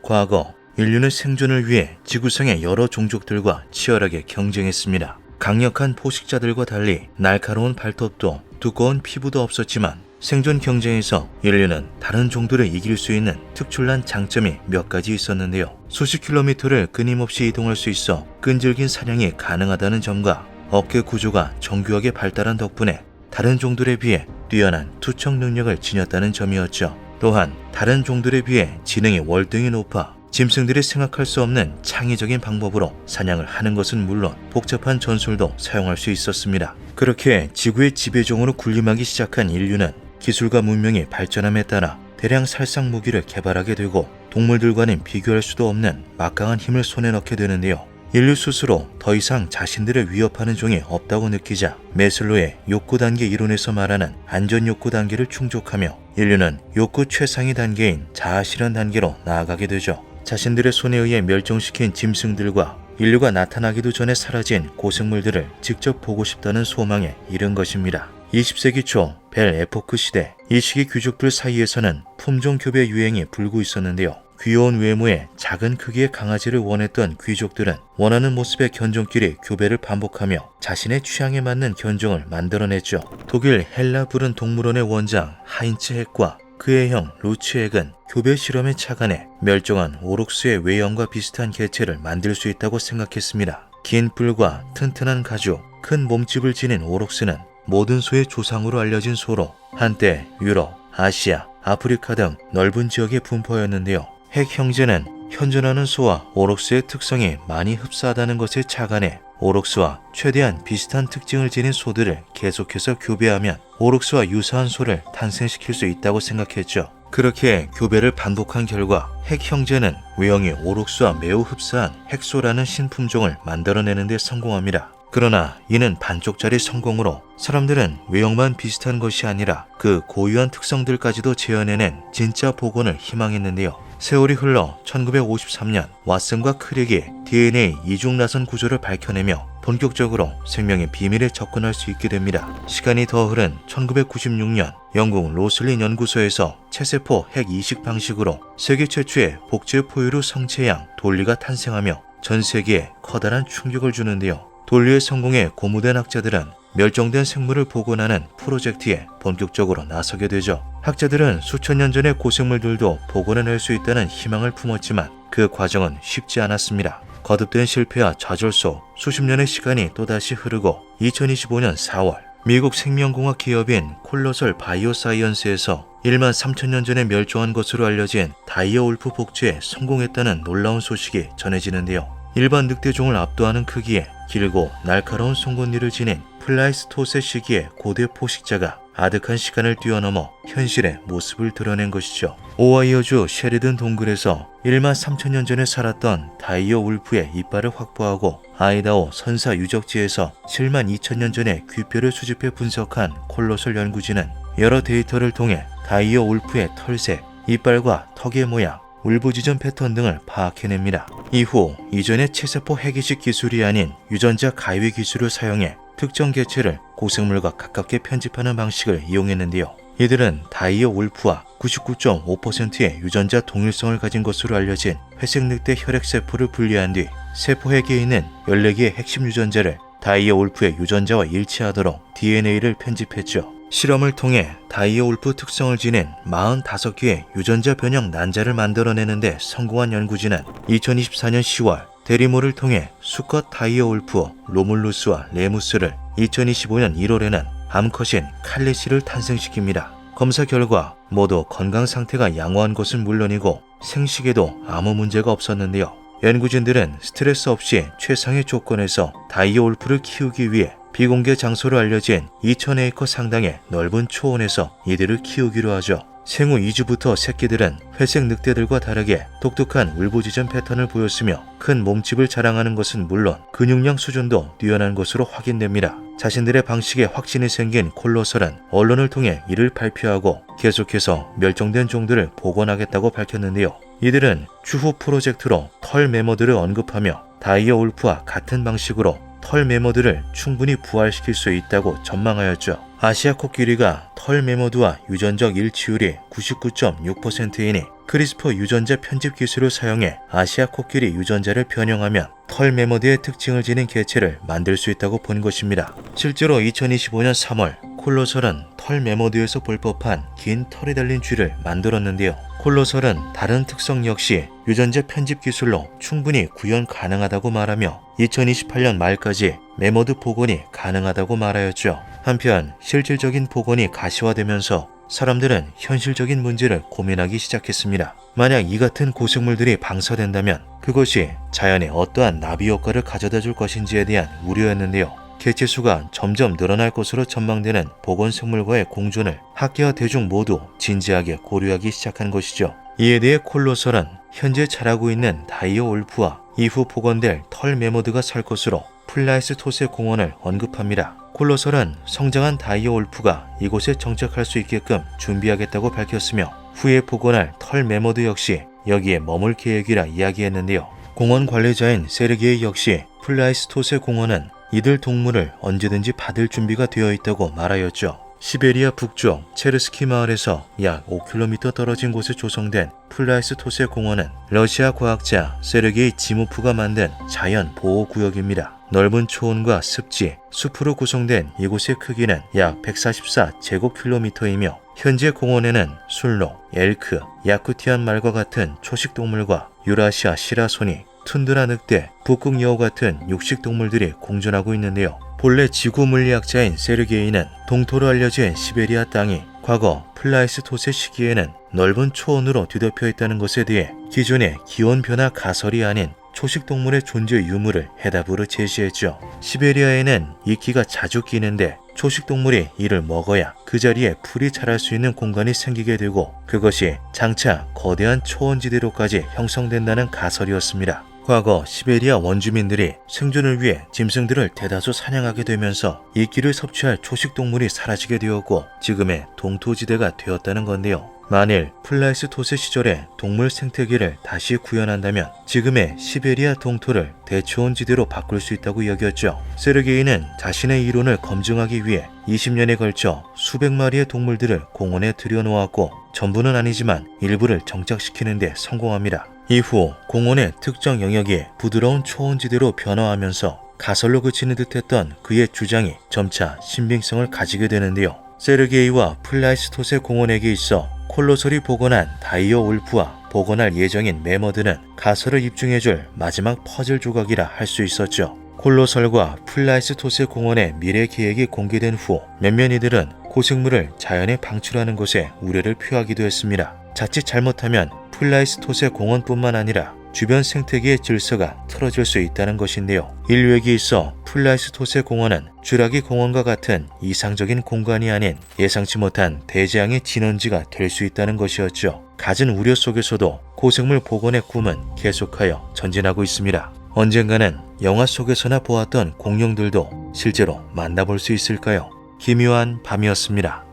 과거 인류는 생존을 위해 지구상의 여러 종족들과 치열하게 경쟁했습니다. 강력한 포식자들과 달리 날카로운 발톱도 두꺼운 피부도 없었지만 생존 경쟁에서 인류는 다른 종들을 이길 수 있는 특출난 장점이 몇 가지 있었는데요. 수십 킬로미터를 끊임없이 이동할 수 있어 끈질긴 사냥이 가능하다는 점과 어깨 구조가 정교하게 발달한 덕분에 다른 종들에 비해 뛰어난 투척 능력을 지녔다는 점이었죠. 또한 다른 종들에 비해 지능이 월등히 높아 짐승들이 생각할 수 없는 창의적인 방법으로 사냥을 하는 것은 물론 복잡한 전술도 사용할 수 있었습니다. 그렇게 지구의 지배종으로 군림하기 시작한 인류는 기술과 문명이 발전함에 따라 대량 살상 무기를 개발하게 되고 동물들과는 비교할 수도 없는 막강한 힘을 손에 넣게 되는데요. 인류 스스로 더 이상 자신들을 위협하는 종이 없다고 느끼자 메슬로의 욕구 단계 이론에서 말하는 안전 욕구 단계를 충족하며 인류는 욕구 최상위 단계인 자아 실현 단계로 나아가게 되죠. 자신들의 손에 의해 멸종시킨 짐승들과 인류가 나타나기도 전에 사라진 고생물들을 직접 보고 싶다는 소망에 이른 것입니다. 20세기 초 벨 에포크 시대, 이 시기 귀족들 사이에서는 품종 교배 유행이 불고 있었는데요. 귀여운 외모에 작은 크기의 강아지를 원했던 귀족들은 원하는 모습의 견종끼리 교배를 반복하며 자신의 취향에 맞는 견종을 만들어냈죠. 독일 헬라 부른 동물원의 원장 하인츠 핵과 그의 형 루츠 핵은 교배 실험에 착안해 멸종한 오록스의 외형과 비슷한 개체를 만들 수 있다고 생각했습니다. 긴 뿔과 튼튼한 가죽, 큰 몸집을 지닌 오록스는 모든 소의 조상으로 알려진 소로 한때 유럽, 아시아, 아프리카 등 넓은 지역에 분포하였는데요. 핵 형제는 현존하는 소와 오록스의 특성이 많이 흡사하다는 것에 착안해 오록스와 최대한 비슷한 특징을 지닌 소들을 계속해서 교배하면 오록스와 유사한 소를 탄생시킬 수 있다고 생각했죠. 그렇게 교배를 반복한 결과 핵 형제는 외형이 오록스와 매우 흡사한 핵소라는 신품종을 만들어내는 데 성공합니다. 그러나 이는 반쪽짜리 성공으로 사람들은 외형만 비슷한 것이 아니라 그 고유한 특성들까지도 재현해낸 진짜 복원을 희망했는데요. 세월이 흘러 1953년 왓슨과 크릭이 DNA 이중 나선 구조를 밝혀내며 본격적으로 생명의 비밀에 접근할 수 있게 됩니다. 시간이 더 흐른 1996년 영국 로슬린 연구소에서 체세포 핵 이식 방식으로 세계 최초의 복제 포유류 성체양 돌리가 탄생하며 전 세계에 커다란 충격을 주는데요. 돌리의 성공에 고무된 학자들은 멸종된 생물을 복원하는 프로젝트에 본격적으로 나서게 되죠. 학자들은 수천 년 전의 고생물들도 복원해낼 수 있다는 희망을 품었지만 그 과정은 쉽지 않았습니다. 거듭된 실패와 좌절 속 수십 년의 시간이 또다시 흐르고 2025년 4월 미국 생명공학 기업인 콜로설 바이오사이언스에서 1만 3천 년 전에 멸종한 것으로 알려진 다이어울프 복제에 성공했다는 놀라운 소식이 전해지는데요. 일반 늑대종을 압도하는 크기에 길고 날카로운 송곳니를 지닌 플라이스토세 시기의 고대 포식자가 아득한 시간을 뛰어넘어 현실의 모습을 드러낸 것이죠. 오하이오주 셰리든 동굴에서 1만 3천년 전에 살았던 다이어 울프의 이빨을 확보하고 아이다호 선사 유적지에서 7만 2천년 전에 귀뼈를 수집해 분석한 콜로설 연구진은 여러 데이터를 통해 다이어 울프의 털색, 이빨과 턱의 모양, 울부짖음 패턴 등을 파악해냅니다. 이후 이전의 체세포 핵이식 기술이 아닌 유전자 가위 기술을 사용해 특정 개체를 고생물과 가깝게 편집하는 방식을 이용했는데요. 이들은 다이어 울프와 99.5%의 유전자 동일성을 가진 것으로 알려진 회색 늑대 혈액세포를 분리한 뒤 세포 핵에 있는 14개의 핵심 유전자를 다이어 울프의 유전자와 일치하도록 DNA를 편집했죠. 실험을 통해 다이어 울프 특성을 지닌 45개의 유전자 변형 난자를 만들어내는데 성공한 연구진은 2024년 10월 대리모를 통해 수컷 다이어 울프 로물루스와 레무스를 2025년 1월에는 암컷인 칼리시를 탄생시킵니다. 검사 결과 모두 건강 상태가 양호한 것은 물론이고 생식에도 아무 문제가 없었는데요. 연구진들은 스트레스 없이 최상의 조건에서 다이어 울프를 키우기 위해 비공개 장소로 알려진 2000에이커 상당의 넓은 초원에서 이들을 키우기로 하죠. 생후 2주부터 새끼들은 회색 늑대들과 다르게 독특한 울부짖음 패턴을 보였으며 큰 몸집을 자랑하는 것은 물론 근육량 수준도 뛰어난 것으로 확인됩니다. 자신들의 방식에 확신이 생긴 콜로설은 언론을 통해 이를 발표하고 계속해서 멸종된 종들을 복원하겠다고 밝혔는데요. 이들은 추후 프로젝트로 털 매머드를 언급하며 다이어 울프와 같은 방식으로 털 매머드를 충분히 부활시킬 수 있다고 전망하였죠. 아시아 코끼리가 털 매머드와 유전적 일치율이 99.6%이니 크리스퍼 유전자 편집 기술을 사용해 아시아 코끼리 유전자를 변형하면 털 매머드의 특징을 지닌 개체를 만들 수 있다고 본 것입니다. 실제로 2025년 3월 콜로설은 털 매머드에서 볼 법한 긴 털이 달린 쥐를 만들었는데요. 콜로설은 다른 특성 역시 유전자 편집 기술로 충분히 구현 가능하다고 말하며 2028년 말까지 매머드 복원이 가능하다고 말하였죠. 한편 실질적인 복원이 가시화되면서 사람들은 현실적인 문제를 고민하기 시작했습니다. 만약 이 같은 고생물들이 방사된다면 그것이 자연에 어떠한 나비 효과를 가져다 줄 것인지에 대한 우려였는데요. 개체 수가 점점 늘어날 것으로 전망되는 보건생물과의 공존을 학계와 대중 모두 진지하게 고려하기 시작한 것이죠. 이에 대해 콜로설은 현재 자라고 있는 다이어 울프와 이후 복원될 털 매머드가 살 것으로 플라이스토세 공원을 언급합니다. 콜로설은 성장한 다이어 울프가 이곳에 정착할 수 있게끔 준비하겠다고 밝혔으며 후에 복원할 털 매머드 역시 여기에 머물 계획이라 이야기했는데요. 공원 관리자인 세르게이 역시 플라이스토세 공원은 이들 동물을 언제든지 받을 준비가 되어 있다고 말하였죠. 시베리아 북쪽 체르스키 마을에서 약 5km 떨어진 곳에 조성된 플라이스토세 공원은 러시아 과학자 세르게이 지모프가 만든 자연 보호구역입니다. 넓은 초원과 습지, 숲으로 구성된 이곳의 크기는 약 144제곱킬로미터이며 현재 공원에는 술록, 엘크, 야쿠티안 말과 같은 초식동물과 유라시아 시라소니, 툰드라 늑대, 북극 여우 같은 육식동물들이 공존하고 있는데요. 본래 지구 물리학자인 세르게이는 동토로 알려진 시베리아 땅이 과거 플라이스토세 시기에는 넓은 초원으로 뒤덮여 있다는 것에 대해 기존의 기온 변화 가설이 아닌 초식동물의 존재 유무를 해답으로 제시했죠. 시베리아에는 이끼가 자주 끼는데 초식동물이 이를 먹어야 그 자리에 풀이 자랄 수 있는 공간이 생기게 되고 그것이 장차 거대한 초원지대로까지 형성된다는 가설이었습니다. 과거 시베리아 원주민들이 생존을 위해 짐승들을 대다수 사냥하게 되면서 이끼를 섭취할 초식동물이 사라지게 되었고 지금의 동토지대가 되었다는 건데요. 만일 플라이스토세 시절의 동물 생태계를 다시 구현한다면 지금의 시베리아 동토를 대초원지대로 바꿀 수 있다고 여겼죠. 세르게이는 자신의 이론을 검증하기 위해 20년에 걸쳐 수백 마리의 동물들을 공원에 들여놓았고 전부는 아니지만 일부를 정착시키는 데 성공합니다. 이후 공원의 특정 영역이 부드러운 초원지대로 변화하면서 가설로 그치는 듯했던 그의 주장이 점차 신빙성을 가지게 되는데요. 세르게이와 플라이스토세 공원에게 있어 콜로설이 복원한 다이어 울프와 복원할 예정인 매머드는 가설을 입증해줄 마지막 퍼즐 조각이라 할 수 있었죠. 콜로설과 플라이스토세 공원의 미래 계획이 공개된 후 몇몇 이들은 고생물을 자연에 방출하는 것에 우려를 표하기도 했습니다. 자칫 잘못하면 플라이스토세 공원뿐만 아니라 주변 생태계의 질서가 틀어질 수 있다는 것인데요. 인류에게 있어 플라이스토세 공원은 쥐라기 공원과 같은 이상적인 공간이 아닌 예상치 못한 대재앙의 진원지가 될 수 있다는 것이었죠. 갖은 우려 속에서도 고생물 복원의 꿈은 계속하여 전진하고 있습니다. 언젠가는 영화 속에서나 보았던 공룡들도 실제로 만나볼 수 있을까요? 기묘한 밤이었습니다.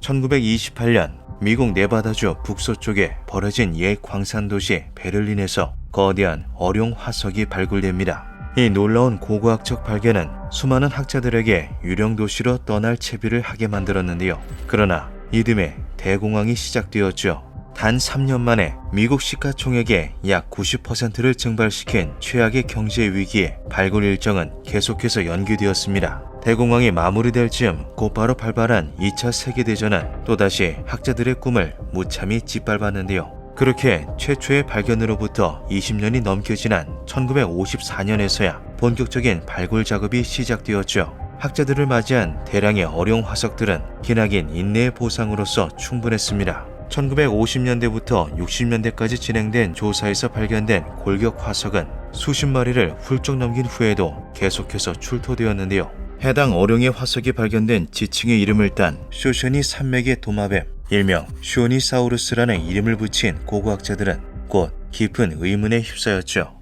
1928년 미국 네바다주 북서쪽에 벌어진 옛 광산도시 베를린에서 거대한 어룡 화석이 발굴됩니다. 이 놀라운 고고학적 발견은 수많은 학자들에게 유령 도시로 떠날 채비를 하게 만들었는데요. 그러나 이듬해 대공황이 시작되었죠. 단 3년 만에 미국 시가총액의 약 90%를 증발시킨 최악의 경제 위기에 발굴 일정은 계속해서 연기되었습니다. 대공황이 마무리될 즈음 곧바로 발발한 2차 세계대전은 또다시 학자들의 꿈을 무참히 짓밟았는데요. 그렇게 최초의 발견으로부터 20년이 넘게 지난 1954년에서야 본격적인 발굴 작업이 시작되었죠. 학자들을 맞이한 대량의 어룡 화석들은 기나긴 인내의 보상으로서 충분했습니다. 1950년대부터 60년대까지 진행된 조사에서 발견된 골격 화석은 수십 마리를 훌쩍 넘긴 후에도 계속해서 출토되었는데요. 해당 어룡의 화석이 발견된 지층의 이름을 딴 쇼셔니 산맥의 도마뱀, 일명 쇼니사우루스라는 이름을 붙인 고고학자들은 곧 깊은 의문에 휩싸였죠.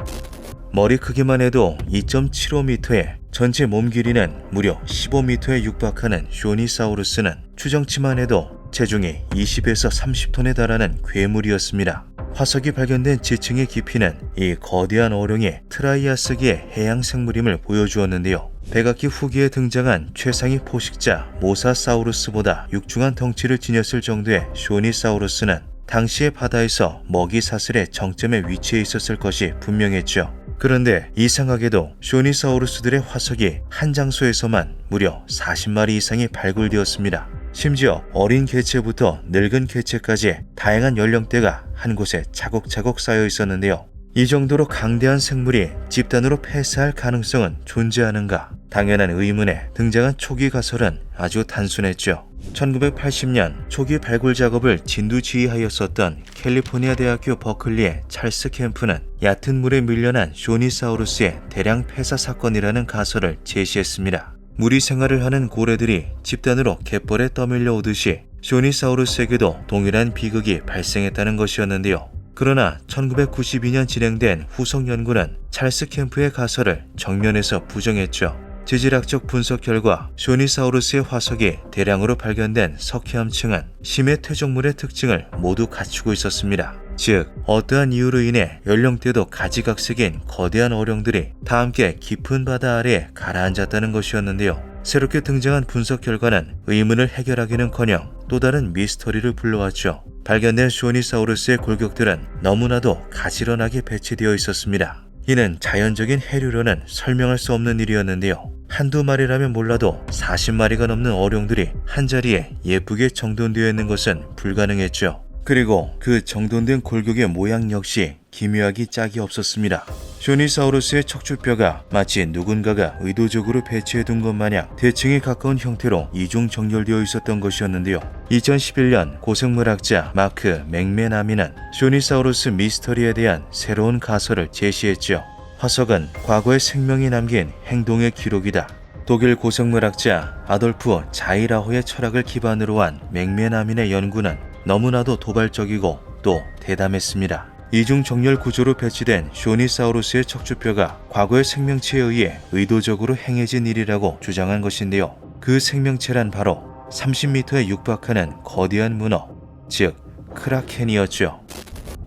머리 크기만 해도 2.75m에 전체 몸 길이는 무려 15m에 육박하는 쇼니사우루스는 추정치만 해도 체중이 20에서 30톤에 달하는 괴물이었습니다. 화석이 발견된 지층의 깊이는 이 거대한 어룡의 트라이아스기의 해양 생물임을 보여주었는데요. 백악기 후기에 등장한 최상위 포식자 모사사우루스보다 육중한 덩치를 지녔을 정도의 쇼니사우루스는 당시의 바다에서 먹이 사슬의 정점에 위치해 있었을 것이 분명했죠. 그런데 이상하게도 쇼니사우루스들의 화석이 한 장소에서만 무려 40마리 이상이 발굴되었습니다. 심지어 어린 개체부터 늙은 개체까지 다양한 연령대가 한 곳에 차곡차곡 쌓여 있었는데요. 이 정도로 강대한 생물이 집단으로 폐사할 가능성은 존재하는가? 당연한 의문에 등장한 초기 가설은 아주 단순했죠. 1980년 초기 발굴 작업을 진두지휘하였었던 캘리포니아 대학교 버클리의 찰스 캠프는 얕은 물에 밀려난 쇼니사우루스의 대량 폐사 사건이라는 가설을 제시했습니다. 무리 생활을 하는 고래들이 집단으로 갯벌에 떠밀려 오듯이 쇼니사우루스에게도 동일한 비극이 발생했다는 것이었는데요. 그러나 1992년 진행된 후속 연구는 찰스 캠프의 가설을 정면에서 부정했죠. 지질학적 분석 결과 쇼니사우루스의 화석이 대량으로 발견된 석회암층은 심해 퇴적물의 특징을 모두 갖추고 있었습니다. 즉, 어떠한 이유로 인해 연령대도 가지각색인 거대한 어룡들이 다 함께 깊은 바다 아래에 가라앉았다는 것이었는데요. 새롭게 등장한 분석 결과는 의문을 해결하기는커녕 또 다른 미스터리를 불러왔죠. 발견된 쇼니사우루스의 골격들은 너무나도 가지런하게 배치되어 있었습니다. 이는 자연적인 해류로는 설명할 수 없는 일이었는데요. 한두 마리라면 몰라도 40마리가 넘는 어룡들이 한자리에 예쁘게 정돈되어 있는 것은 불가능했죠. 그리고 그 정돈된 골격의 모양 역시 기묘하기 짝이 없었습니다. 쇼니사우루스의 척추뼈가 마치 누군가가 의도적으로 배치해둔 것 마냥 대칭에 가까운 형태로 이중 정렬되어 있었던 것이었는데요. 2011년 고생물학자 마크 맥메나미는 쇼니사우루스 미스터리에 대한 새로운 가설을 제시했죠. 화석은 과거의 생명이 남긴 행동의 기록이다. 독일 고생물학자 아돌프 자이라호의 철학을 기반으로 한 맥메나민의 연구는 너무나도 도발적이고 또 대담했습니다. 이중 정렬 구조로 배치된 쇼니사우루스의 척추뼈가 과거의 생명체에 의해 의도적으로 행해진 일이라고 주장한 것인데요. 그 생명체란 바로 30m에 육박하는 거대한 문어, 즉 크라켄이었죠.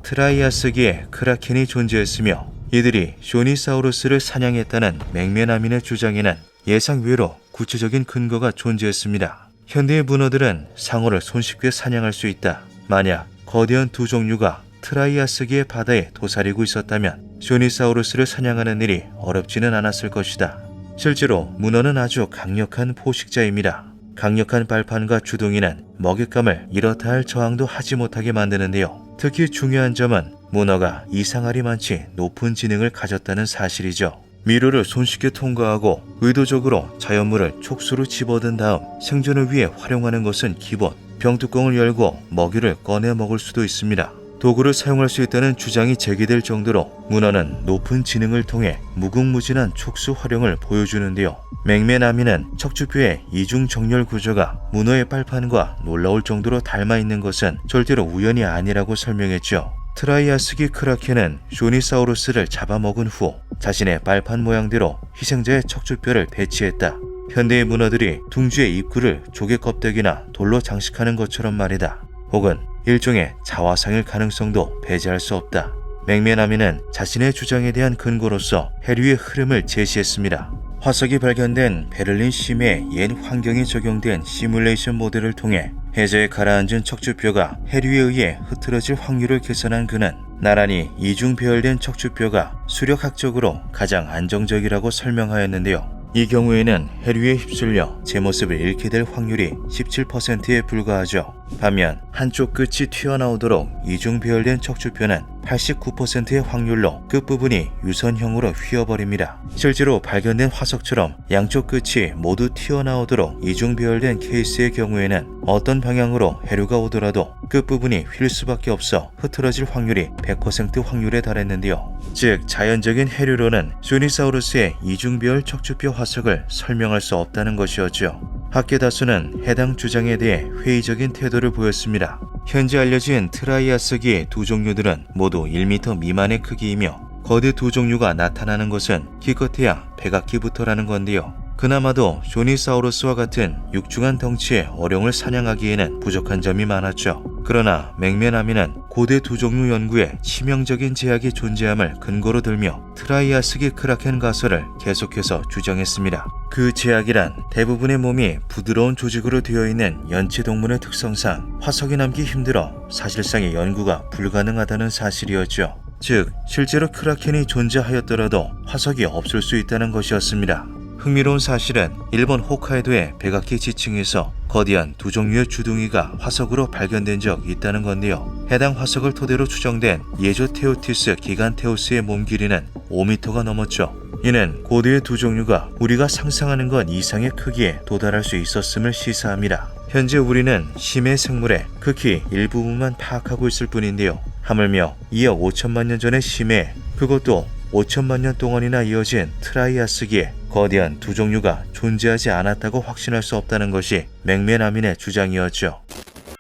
트라이아스기에 크라켄이 존재했으며 이들이 쇼니사우루스를 사냥했다는 맥메나민의 주장에는 예상 외로 구체적인 근거가 존재했습니다. 현대의 문어들은 상어를 손쉽게 사냥할 수 있다. 만약 거대한 두 종류가 트라이아스기의 바다에 도사리고 있었다면 쇼니사우루스를 사냥하는 일이 어렵지는 않았을 것이다. 실제로 문어는 아주 강력한 포식자입니다. 강력한 발판과 주둥이는 먹잇감을 이렇다 할 저항도 하지 못하게 만드는데요. 특히 중요한 점은 문어가 이상하리 많지 높은 지능을 가졌다는 사실이죠. 미로를 손쉽게 통과하고 의도적으로 자연물을 촉수로 집어든 다음 생존을 위해 활용하는 것은 기본. 병뚜껑을 열고 먹이를 꺼내 먹을 수도 있습니다. 도구를 사용할 수 있다는 주장이 제기될 정도로 문어는 높은 지능을 통해 무궁무진한 촉수 활용을 보여주는데요. 맹매나미는 척추뼈의 이중정렬 구조가 문어의 빨판과 놀라울 정도로 닮아 있는 것은 절대로 우연이 아니라고 설명했죠. 트라이아스기 크라켄은 쇼니사우루스를 잡아먹은 후 자신의 빨판 모양대로 희생자의 척추뼈를 배치했다. 현대의 문어들이 둥지의 입구를 조개 껍데기나 돌로 장식하는 것처럼 말이다. 혹은 일종의 자화상일 가능성도 배제할 수 없다. 맹매나미는 자신의 주장에 대한 근거로서 해류의 흐름을 제시했습니다. 화석이 발견된 베를린 심해의 옛 환경에 적용된 시뮬레이션 모델을 통해 해저에 가라앉은 척추뼈가 해류에 의해 흐트러질 확률을 계산한 그는 나란히 이중 배열된 척추뼈가 수력학적으로 가장 안정적이라고 설명하였는데요. 이 경우에는 해류에 휩쓸려 제 모습을 잃게 될 확률이 17%에 불과하죠. 반면 한쪽 끝이 튀어나오도록 이중 배열된 척추뼈는 89%의 확률로 끝부분이 유선형으로 휘어버립니다. 실제로 발견된 화석처럼 양쪽 끝이 모두 튀어나오도록 이중 배열된 케이스의 경우에는 어떤 방향으로 해류가 오더라도 끝부분이 휠 수밖에 없어 흐트러질 확률이 100% 확률에 달했는데요. 즉 자연적인 해류로는 쇼니사우루스의 이중 배열 척추뼈 화석을 설명할 수 없다는 것이었죠. 학계 다수는 해당 주장에 대해 회의적인 태도를 보였습니다. 현재 알려진 트라이아스기 두 종류들은 모두 1m 미만의 크기이며 거대 두 종류가 나타나는 것은 기껏해야 백악기부터라는 건데요. 그나마도 쇼니사우루스와 같은 육중한 덩치의 어룡을 사냥하기에는 부족한 점이 많았죠. 그러나 맹매나미는 고대 두 종류 연구에 치명적인 제약이 존재함을 근거로 들며 트라이아스기 크라켄 가설을 계속해서 주장했습니다. 그 제약이란 대부분의 몸이 부드러운 조직으로 되어 있는 연체동물의 특성상 화석이 남기 힘들어 사실상의 연구가 불가능하다는 사실이었죠. 즉 실제로 크라켄이 존재하였더라도 화석이 없을 수 있다는 것이었습니다. 흥미로운 사실은 일본 홋카이도의 백악기 지층에서 거대한 두 종류의 주둥이가 화석으로 발견된 적 있다는 건데요. 해당 화석을 토대로 추정된 예조테오티스 기간테우스의 몸 길이는 5m가 넘었죠. 이는 고대의 두 종류가 우리가 상상하는 것 이상의 크기에 도달할 수 있었음을 시사합니다. 현재 우리는 심해 생물의 극히 일부분만 파악하고 있을 뿐인데요. 하물며 2억 5천만 년 전의 심해, 그것도 5천만 년 동안이나 이어진 트라이아스기에 거대한 두 종류가 존재하지 않았다고 확신할 수 없다는 것이 맹매나민의 주장이었죠.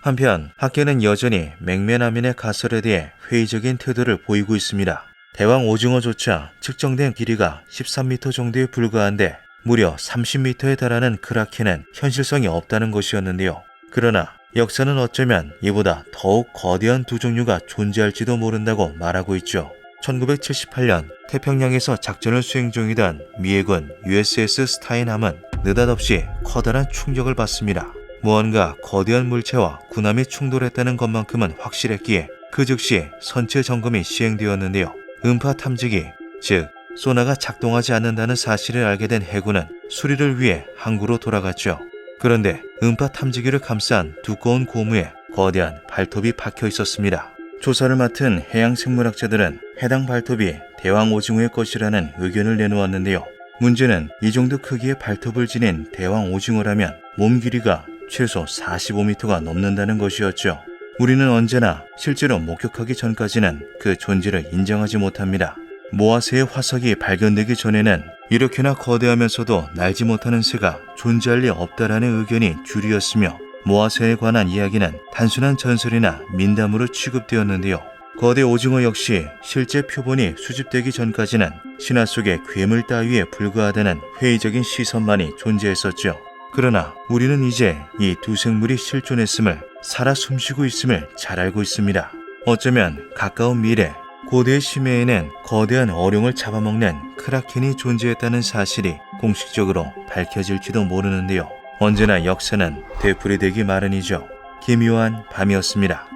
한편 학계는 여전히 맹매나민의 가설에 대해 회의적인 태도를 보이고 있습니다. 대왕 오징어조차 측정된 길이가 13m 정도에 불과한데 무려 30m에 달하는 크라켄은 현실성이 없다는 것이었는데요. 그러나 역사는 어쩌면 이보다 더욱 거대한 두 종류가 존재할지도 모른다고 말하고 있죠. 1978년 태평양에서 작전을 수행 중이던 미해군 USS 스타인함은 느닷없이 커다란 충격을 받습니다. 무언가 거대한 물체와 군함이 충돌했다는 것만큼은 확실했기에 그 즉시 선체 점검이 시행되었는데요. 음파 탐지기, 즉 소나가 작동하지 않는다는 사실을 알게 된 해군은 수리를 위해 항구로 돌아갔죠. 그런데 음파 탐지기를 감싼 두꺼운 고무에 거대한 발톱이 박혀 있었습니다. 조사를 맡은 해양생물학자들은 해당 발톱이 대왕 오징어의 것이라는 의견을 내놓았는데요. 문제는 이 정도 크기의 발톱을 지닌 대왕 오징어라면 몸 길이가 최소 45m가 넘는다는 것이었죠. 우리는 언제나 실제로 목격하기 전까지는 그 존재를 인정하지 못합니다. 모아새의 화석이 발견되기 전에는 이렇게나 거대하면서도 날지 못하는 새가 존재할 리 없다라는 의견이 주류였으며 모아새에 관한 이야기는 단순한 전설이나 민담으로 취급되었는데요. 거대 오징어 역시 실제 표본이 수집되기 전까지는 신화 속의 괴물 따위에 불과하다는 회의적인 시선만이 존재했었죠. 그러나 우리는 이제 이 두 생물이 실존했음을, 살아 숨쉬고 있음을 잘 알고 있습니다. 어쩌면 가까운 미래 고대 심해에는 거대한 어룡을 잡아먹는 크라켄이 존재했다는 사실이 공식적으로 밝혀질지도 모르는데요. 언제나 역사는 되풀이되기 마련이죠. 기묘한 밤이었습니다.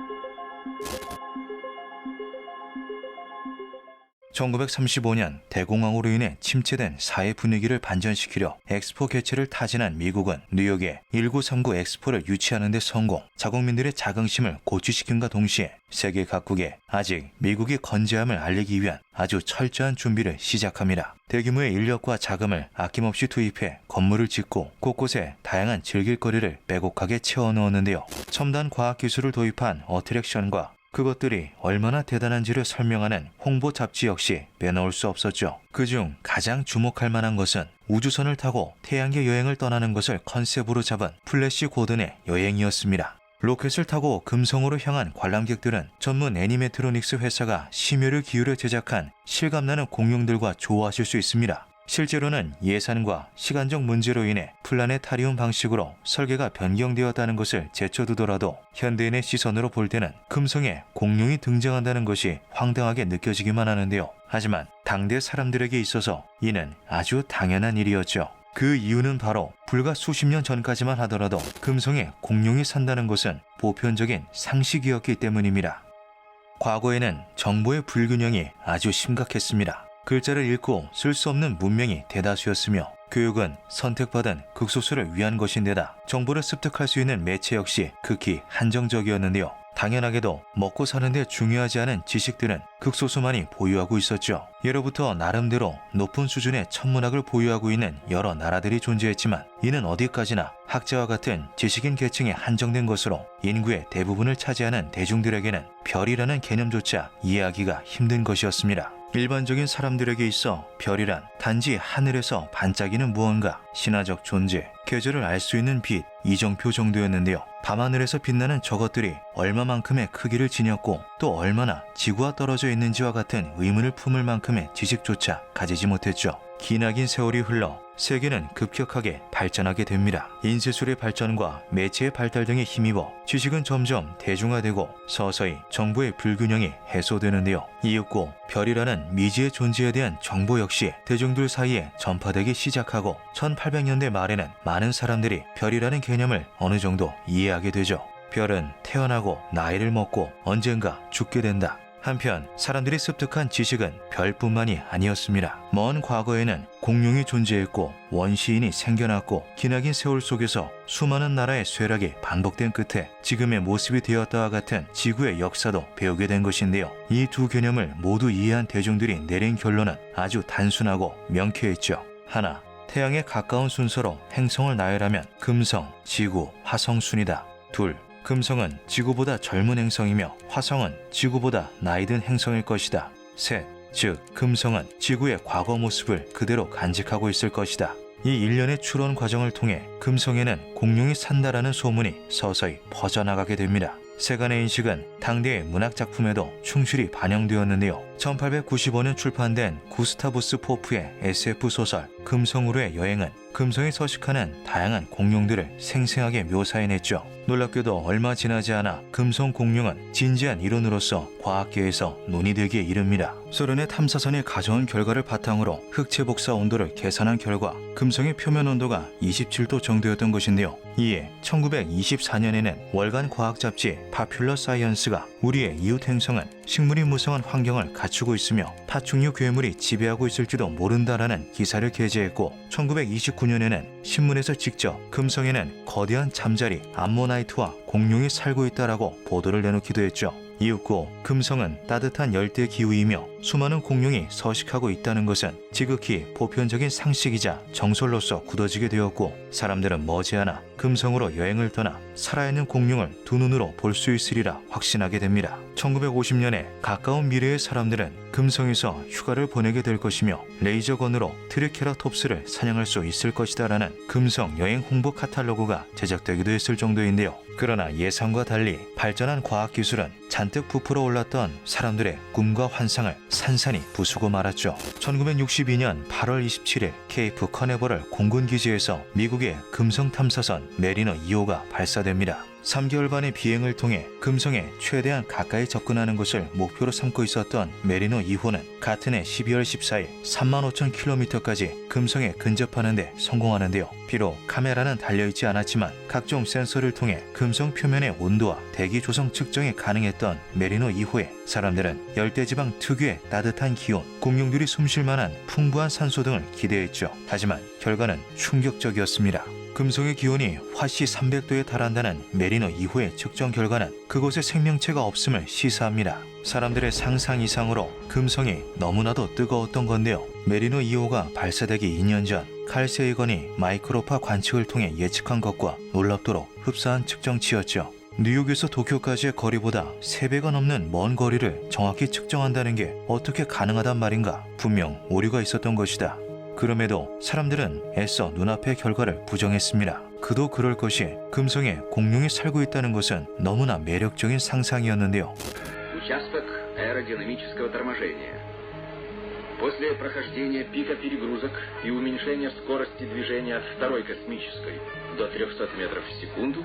1935년 대공황으로 인해 침체된 사회 분위기를 반전시키려 엑스포 개최를 타진한 미국은 뉴욕에 1939 엑스포를 유치하는 데 성공, 자국민들의 자긍심을 고취시킨과 동시에 세계 각국에 아직 미국이 건재함을 알리기 위한 아주 철저한 준비를 시작합니다. 대규모의 인력과 자금을 아낌없이 투입해 건물을 짓고 곳곳에 다양한 즐길거리를 빼곡하게 채워 넣었는데요. 첨단 과학기술을 도입한 어트랙션과 그것들이 얼마나 대단한지를 설명하는 홍보 잡지 역시 빼놓을 수 없었죠. 그중 가장 주목할 만한 것은 우주선을 타고 태양계 여행을 떠나는 것을 컨셉으로 잡은 플래시 고든의 여행이었습니다. 로켓을 타고 금성으로 향한 관람객들은 전문 애니메트로닉스 회사가 심혈을 기울여 제작한 실감나는 공룡들과 조화하실 수 있습니다. 실제로는 예산과 시간적 문제로 인해 플라네타리움 방식으로 설계가 변경되었다는 것을 제쳐두더라도 현대인의 시선으로 볼 때는 금성에 공룡이 등장한다는 것이 황당하게 느껴지기만 하는데요. 하지만 당대 사람들에게 있어서 이는 아주 당연한 일이었죠. 그 이유는 바로 불과 수십 년 전까지만 하더라도 금성에 공룡이 산다는 것은 보편적인 상식이었기 때문입니다. 과거에는 정보의 불균형이 아주 심각했습니다. 글자를 읽고 쓸 수 없는 문명이 대다수였으며 교육은 선택받은 극소수를 위한 것인데다 정보를 습득할 수 있는 매체 역시 극히 한정적이었는데요. 당연하게도 먹고 사는데 중요하지 않은 지식들은 극소수만이 보유하고 있었죠. 예로부터 나름대로 높은 수준의 천문학을 보유하고 있는 여러 나라들이 존재했지만 이는 어디까지나 학자와 같은 지식인 계층에 한정된 것으로 인구의 대부분을 차지하는 대중들에게는 별이라는 개념조차 이해하기가 힘든 것이었습니다. 일반적인 사람들에게 있어 별이란 단지 하늘에서 반짝이는 무언가, 신화적 존재, 계절을 알 수 있는 빛, 이정표 정도였는데요. 밤하늘에서 빛나는 저것들이 얼마만큼의 크기를 지녔고 또 얼마나 지구와 떨어져 있는지와 같은 의문을 품을 만큼의 지식조차 가지지 못했죠. 기나긴 세월이 흘러 세계는 급격하게 발전하게 됩니다. 인쇄술의 발전과 매체의 발달 등에 힘입어 지식은 점점 대중화되고 서서히 정보의 불균형이 해소되는데요. 이윽고 별이라는 미지의 존재에 대한 정보 역시 대중들 사이에 전파되기 시작하고 1800년대 말에는 많은 사람들이 별이라는 개념을 어느 정도 이해하게 되죠. 별은 태어나고 나이를 먹고 언젠가 죽게 된다. 한편 사람들이 습득한 지식은 별뿐만이 아니었습니다. 먼 과거에는 공룡이 존재했고 원시인이 생겨났고 기나긴 세월 속에서 수많은 나라의 쇠락이 반복된 끝에 지금의 모습이 되었다와 같은 지구의 역사도 배우게 된 것인데요. 이 두 개념을 모두 이해한 대중들이 내린 결론은 아주 단순하고 명쾌했죠. 하나, 태양에 가까운 순서로 행성을 나열하면 금성, 지구, 화성 순이다. 둘, 금성은 지구보다 젊은 행성이며 화성은 지구보다 나이든 행성일 것이다. 셋, 즉 금성은 지구의 과거 모습을 그대로 간직하고 있을 것이다. 이 일련의 추론 과정을 통해 금성에는 공룡이 산다라는 소문이 서서히 퍼져나가게 됩니다. 세간의 인식은 당대의 문학작품에도 충실히 반영되었는데요. 1895년 출판된 구스타부스 포프의 SF 소설 금성으로의 여행은 금성에 서식하는 다양한 공룡들을 생생하게 묘사해냈죠. 놀랍게도 얼마 지나지 않아 금성 공룡은 진지한 이론으로서 과학계에서 논의되기에 이릅니다. 소련의 탐사선이 가져온 결과를 바탕으로 흑체 복사 온도를 계산한 결과 금성의 표면 온도가 27도 정도였던 것인데요. 이에 1924년에는 월간 과학 잡지 파퓰러 사이언스가 우리의 이웃 행성은 식물이 무성한 환경을 갖추고 있으며 파충류 괴물이 지배하고 있을지도 모른다라는 기사를 게재했고 1929년에는 신문에서 직접 금성에는 거대한 잠자리 암모나이트와 공룡이 살고 있다라고 보도를 내놓기도 했죠. 이윽고 금성은 따뜻한 열대 기후이며 수많은 공룡이 서식하고 있다는 것은 지극히 보편적인 상식이자 정설로서 굳어지게 되었고 사람들은 머지않아 금성으로 여행을 떠나 살아있는 공룡을 두 눈으로 볼 수 있으리라 확신하게 됩니다. 1950년에 가까운 미래의 사람들은 금성에서 휴가를 보내게 될 것이며 레이저건으로 트리케라톱스를 사냥할 수 있을 것이다라는 금성 여행 홍보 카탈로그가 제작되기도 했을 정도인데요. 그러나 예상과 달리 발전한 과학기술은 잔뜩 부풀어 올랐던 사람들의 꿈과 환상을 산산이 부수고 말았죠. 1962년 8월 27일 케이프 커네버럴 공군기지에서 미국의 금성 탐사선 메리너 2호가 발사됩니다. 3개월 반의 비행을 통해 금성에 최대한 가까이 접근하는 것을 목표로 삼고 있었던 메리노 2호는 같은 해 12월 14일 35,000km까지 금성에 근접하는 데 성공하는데요. 비록 카메라는 달려있지 않았지만 각종 센서를 통해 금성 표면의 온도와 대기 조성 측정이 가능했던 메리노 2호에 사람들은 열대지방 특유의 따뜻한 기온, 공룡들이 숨쉴 만한 풍부한 산소 등을 기대했죠. 하지만 결과는 충격적이었습니다. 금성의 기온이 화씨 300도에 달한다는 메리노 2호의 측정 결과는 그곳에 생명체가 없음을 시사합니다. 사람들의 상상 이상으로 금성이 너무나도 뜨거웠던 건데요. 메리노 2호가 발사되기 2년 전 칼 세이건이 마이크로파 관측을 통해 예측한 것과 놀랍도록 흡사한 측정치였죠. 뉴욕에서 도쿄까지의 거리보다 3배가 넘는 먼 거리를 정확히 측정한다는 게 어떻게 가능하단 말인가? 분명 오류가 있었던 것이다. 그럼에도 사람들은 애써 눈앞의 결과를 부정했습니다. 그도 그럴 것이 금성에 공룡이 살고 있다는 것은 너무나 매력적인 상상이었는데요. Участок аэродинамического торможения. После прохождения пика перегрузок и уменьшения скорости движения от второй космической до 300 метров в секунду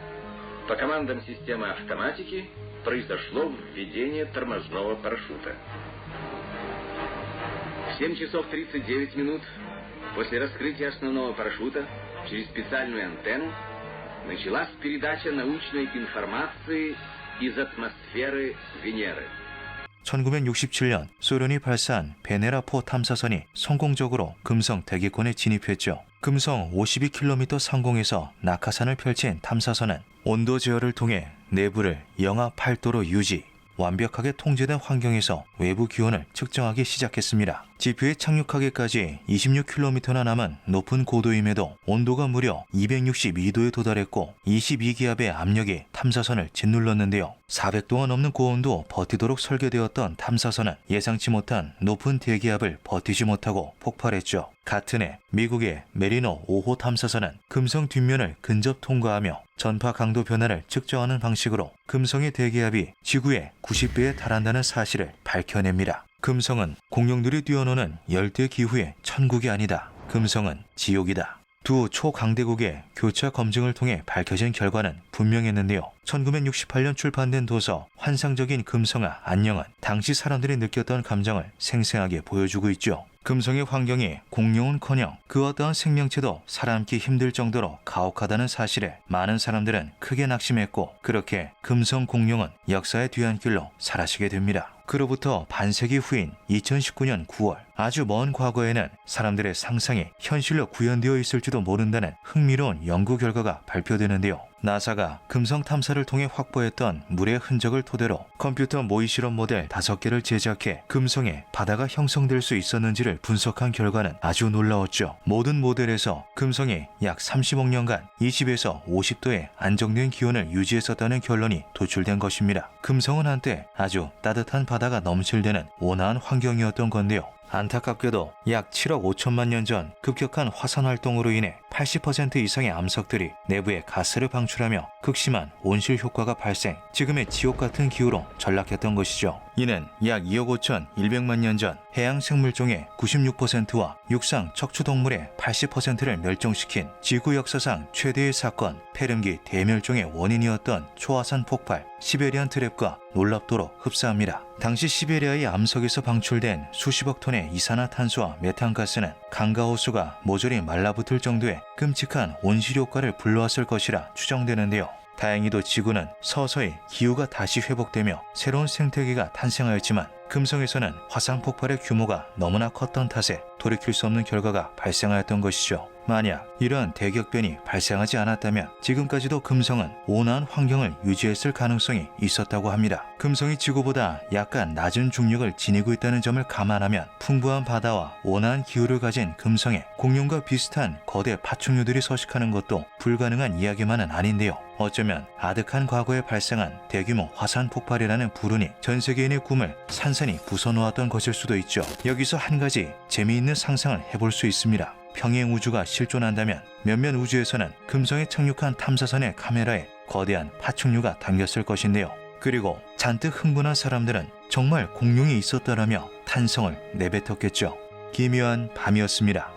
по командам системы автоматики произошло введение тормозного парашюта. В 7 часов 39 минут после раскрытия основного парашюта через специальную антенну началась передача научной информации из атмосферы Венеры. 1967년 소련이 발사한 베네라4 탐사선이 성공적으로 금성 대기권에 진입했죠. 금성 52km 상공에서 낙하산을 펼친 탐사선은 온도 제어를 통해 내부를 영하 8도로 유지, 완벽하게 통제된 환경에서 외부 기온을 측정하기 시작했습니다. 지표에 착륙하기까지 26km나 남은 높은 고도임에도 온도가 무려 262도에 도달했고 22기압의 압력이 탐사선을 짓눌렀는데요. 400도가 넘는 고온도 버티도록 설계되었던 탐사선은 예상치 못한 높은 대기압을 버티지 못하고 폭발했죠. 같은 해 미국의 메리노 5호 탐사선은 금성 뒷면을 근접 통과하며 전파 강도 변화를 측정하는 방식으로 금성의 대기압이 지구의 90배에 달한다는 사실을 밝혀냅니다. 금성은 공룡들이 뛰어노는 열대 기후의 천국이 아니다. 금성은 지옥이다. 두 초강대국의 교차 검증을 통해 밝혀진 결과는 분명했는데요. 1968년 출판된 도서 환상적인 금성아 안녕은 당시 사람들이 느꼈던 감정을 생생하게 보여주고 있죠. 금성의 환경이 공룡은커녕 그 어떠한 생명체도 살아남기 힘들 정도로 가혹하다는 사실에 많은 사람들은 크게 낙심했고 그렇게 금성 공룡은 역사의 뒤안길로 사라지게 됩니다. 그로부터 반세기 후인 2019년 9월 아주 먼 과거에는 사람들의 상상이 현실로 구현되어 있을지도 모른다는 흥미로운 연구 결과가 발표되는데요. 나사가 금성 탐사를 통해 확보했던 물의 흔적을 토대로 컴퓨터 모의 실험 모델 5개를 제작해 금성에 바다가 형성될 수 있었는지를 분석한 결과는 아주 놀라웠죠. 모든 모델에서 금성이 약 30억 년간 20에서 50도의 안정된 기온을 유지했었다는 결론이 도출된 것입니다. 금성은 한때 아주 따뜻한 바다가 넘실대는 온화한 환경이었던 건데요. 안타깝게도 약 7억 5천만 년 전 급격한 화산 활동으로 인해 80% 이상의 암석들이 내부에 가스를 방출하며 극심한 온실 효과가 발생, 지금의 지옥 같은 기후로 전락했던 것이죠. 이는 약 2억 5천 1백만 년 전 해양 생물종의 96%와 육상 척추동물의 80%를 멸종시킨 지구 역사상 최대의 사건, 페름기 대멸종의 원인이었던 초화산 폭발, 시베리안 트랩과 놀랍도록 흡사합니다. 당시 시베리아의 암석에서 방출된 수십억 톤의 이산화탄소와 메탄가스는 강가 호수가 모조리 말라붙을 정도의 끔찍한 온실 효과를 불러왔을 것이라 추정되는데요. 다행히도 지구는 서서히 기후가 다시 회복되며 새로운 생태계가 탄생하였지만 금성에서는 화산 폭발의 규모가 너무나 컸던 탓에 돌이킬 수 없는 결과가 발생하였던 것이죠. 만약 이러한 대격변이 발생하지 않았다면 지금까지도 금성은 온화한 환경을 유지했을 가능성이 있었다고 합니다. 금성이 지구보다 약간 낮은 중력을 지니고 있다는 점을 감안하면 풍부한 바다와 온화한 기후를 가진 금성에 공룡과 비슷한 거대 파충류들이 서식하는 것도 불가능한 이야기만은 아닌데요. 어쩌면 아득한 과거에 발생한 대규모 화산 폭발이라는 불운이 전 세계인의 꿈을 산산이 부숴놓았던 것일 수도 있죠. 여기서 한 가지 재미있는 상상을 해볼 수 있습니다. 평행 우주가 실존한다면 몇몇 우주에서는 금성에 착륙한 탐사선의 카메라에 거대한 파충류가 담겼을 것인데요. 그리고 잔뜩 흥분한 사람들은 정말 공룡이 있었다라며 탄성을 내뱉었겠죠. 기묘한 밤이었습니다.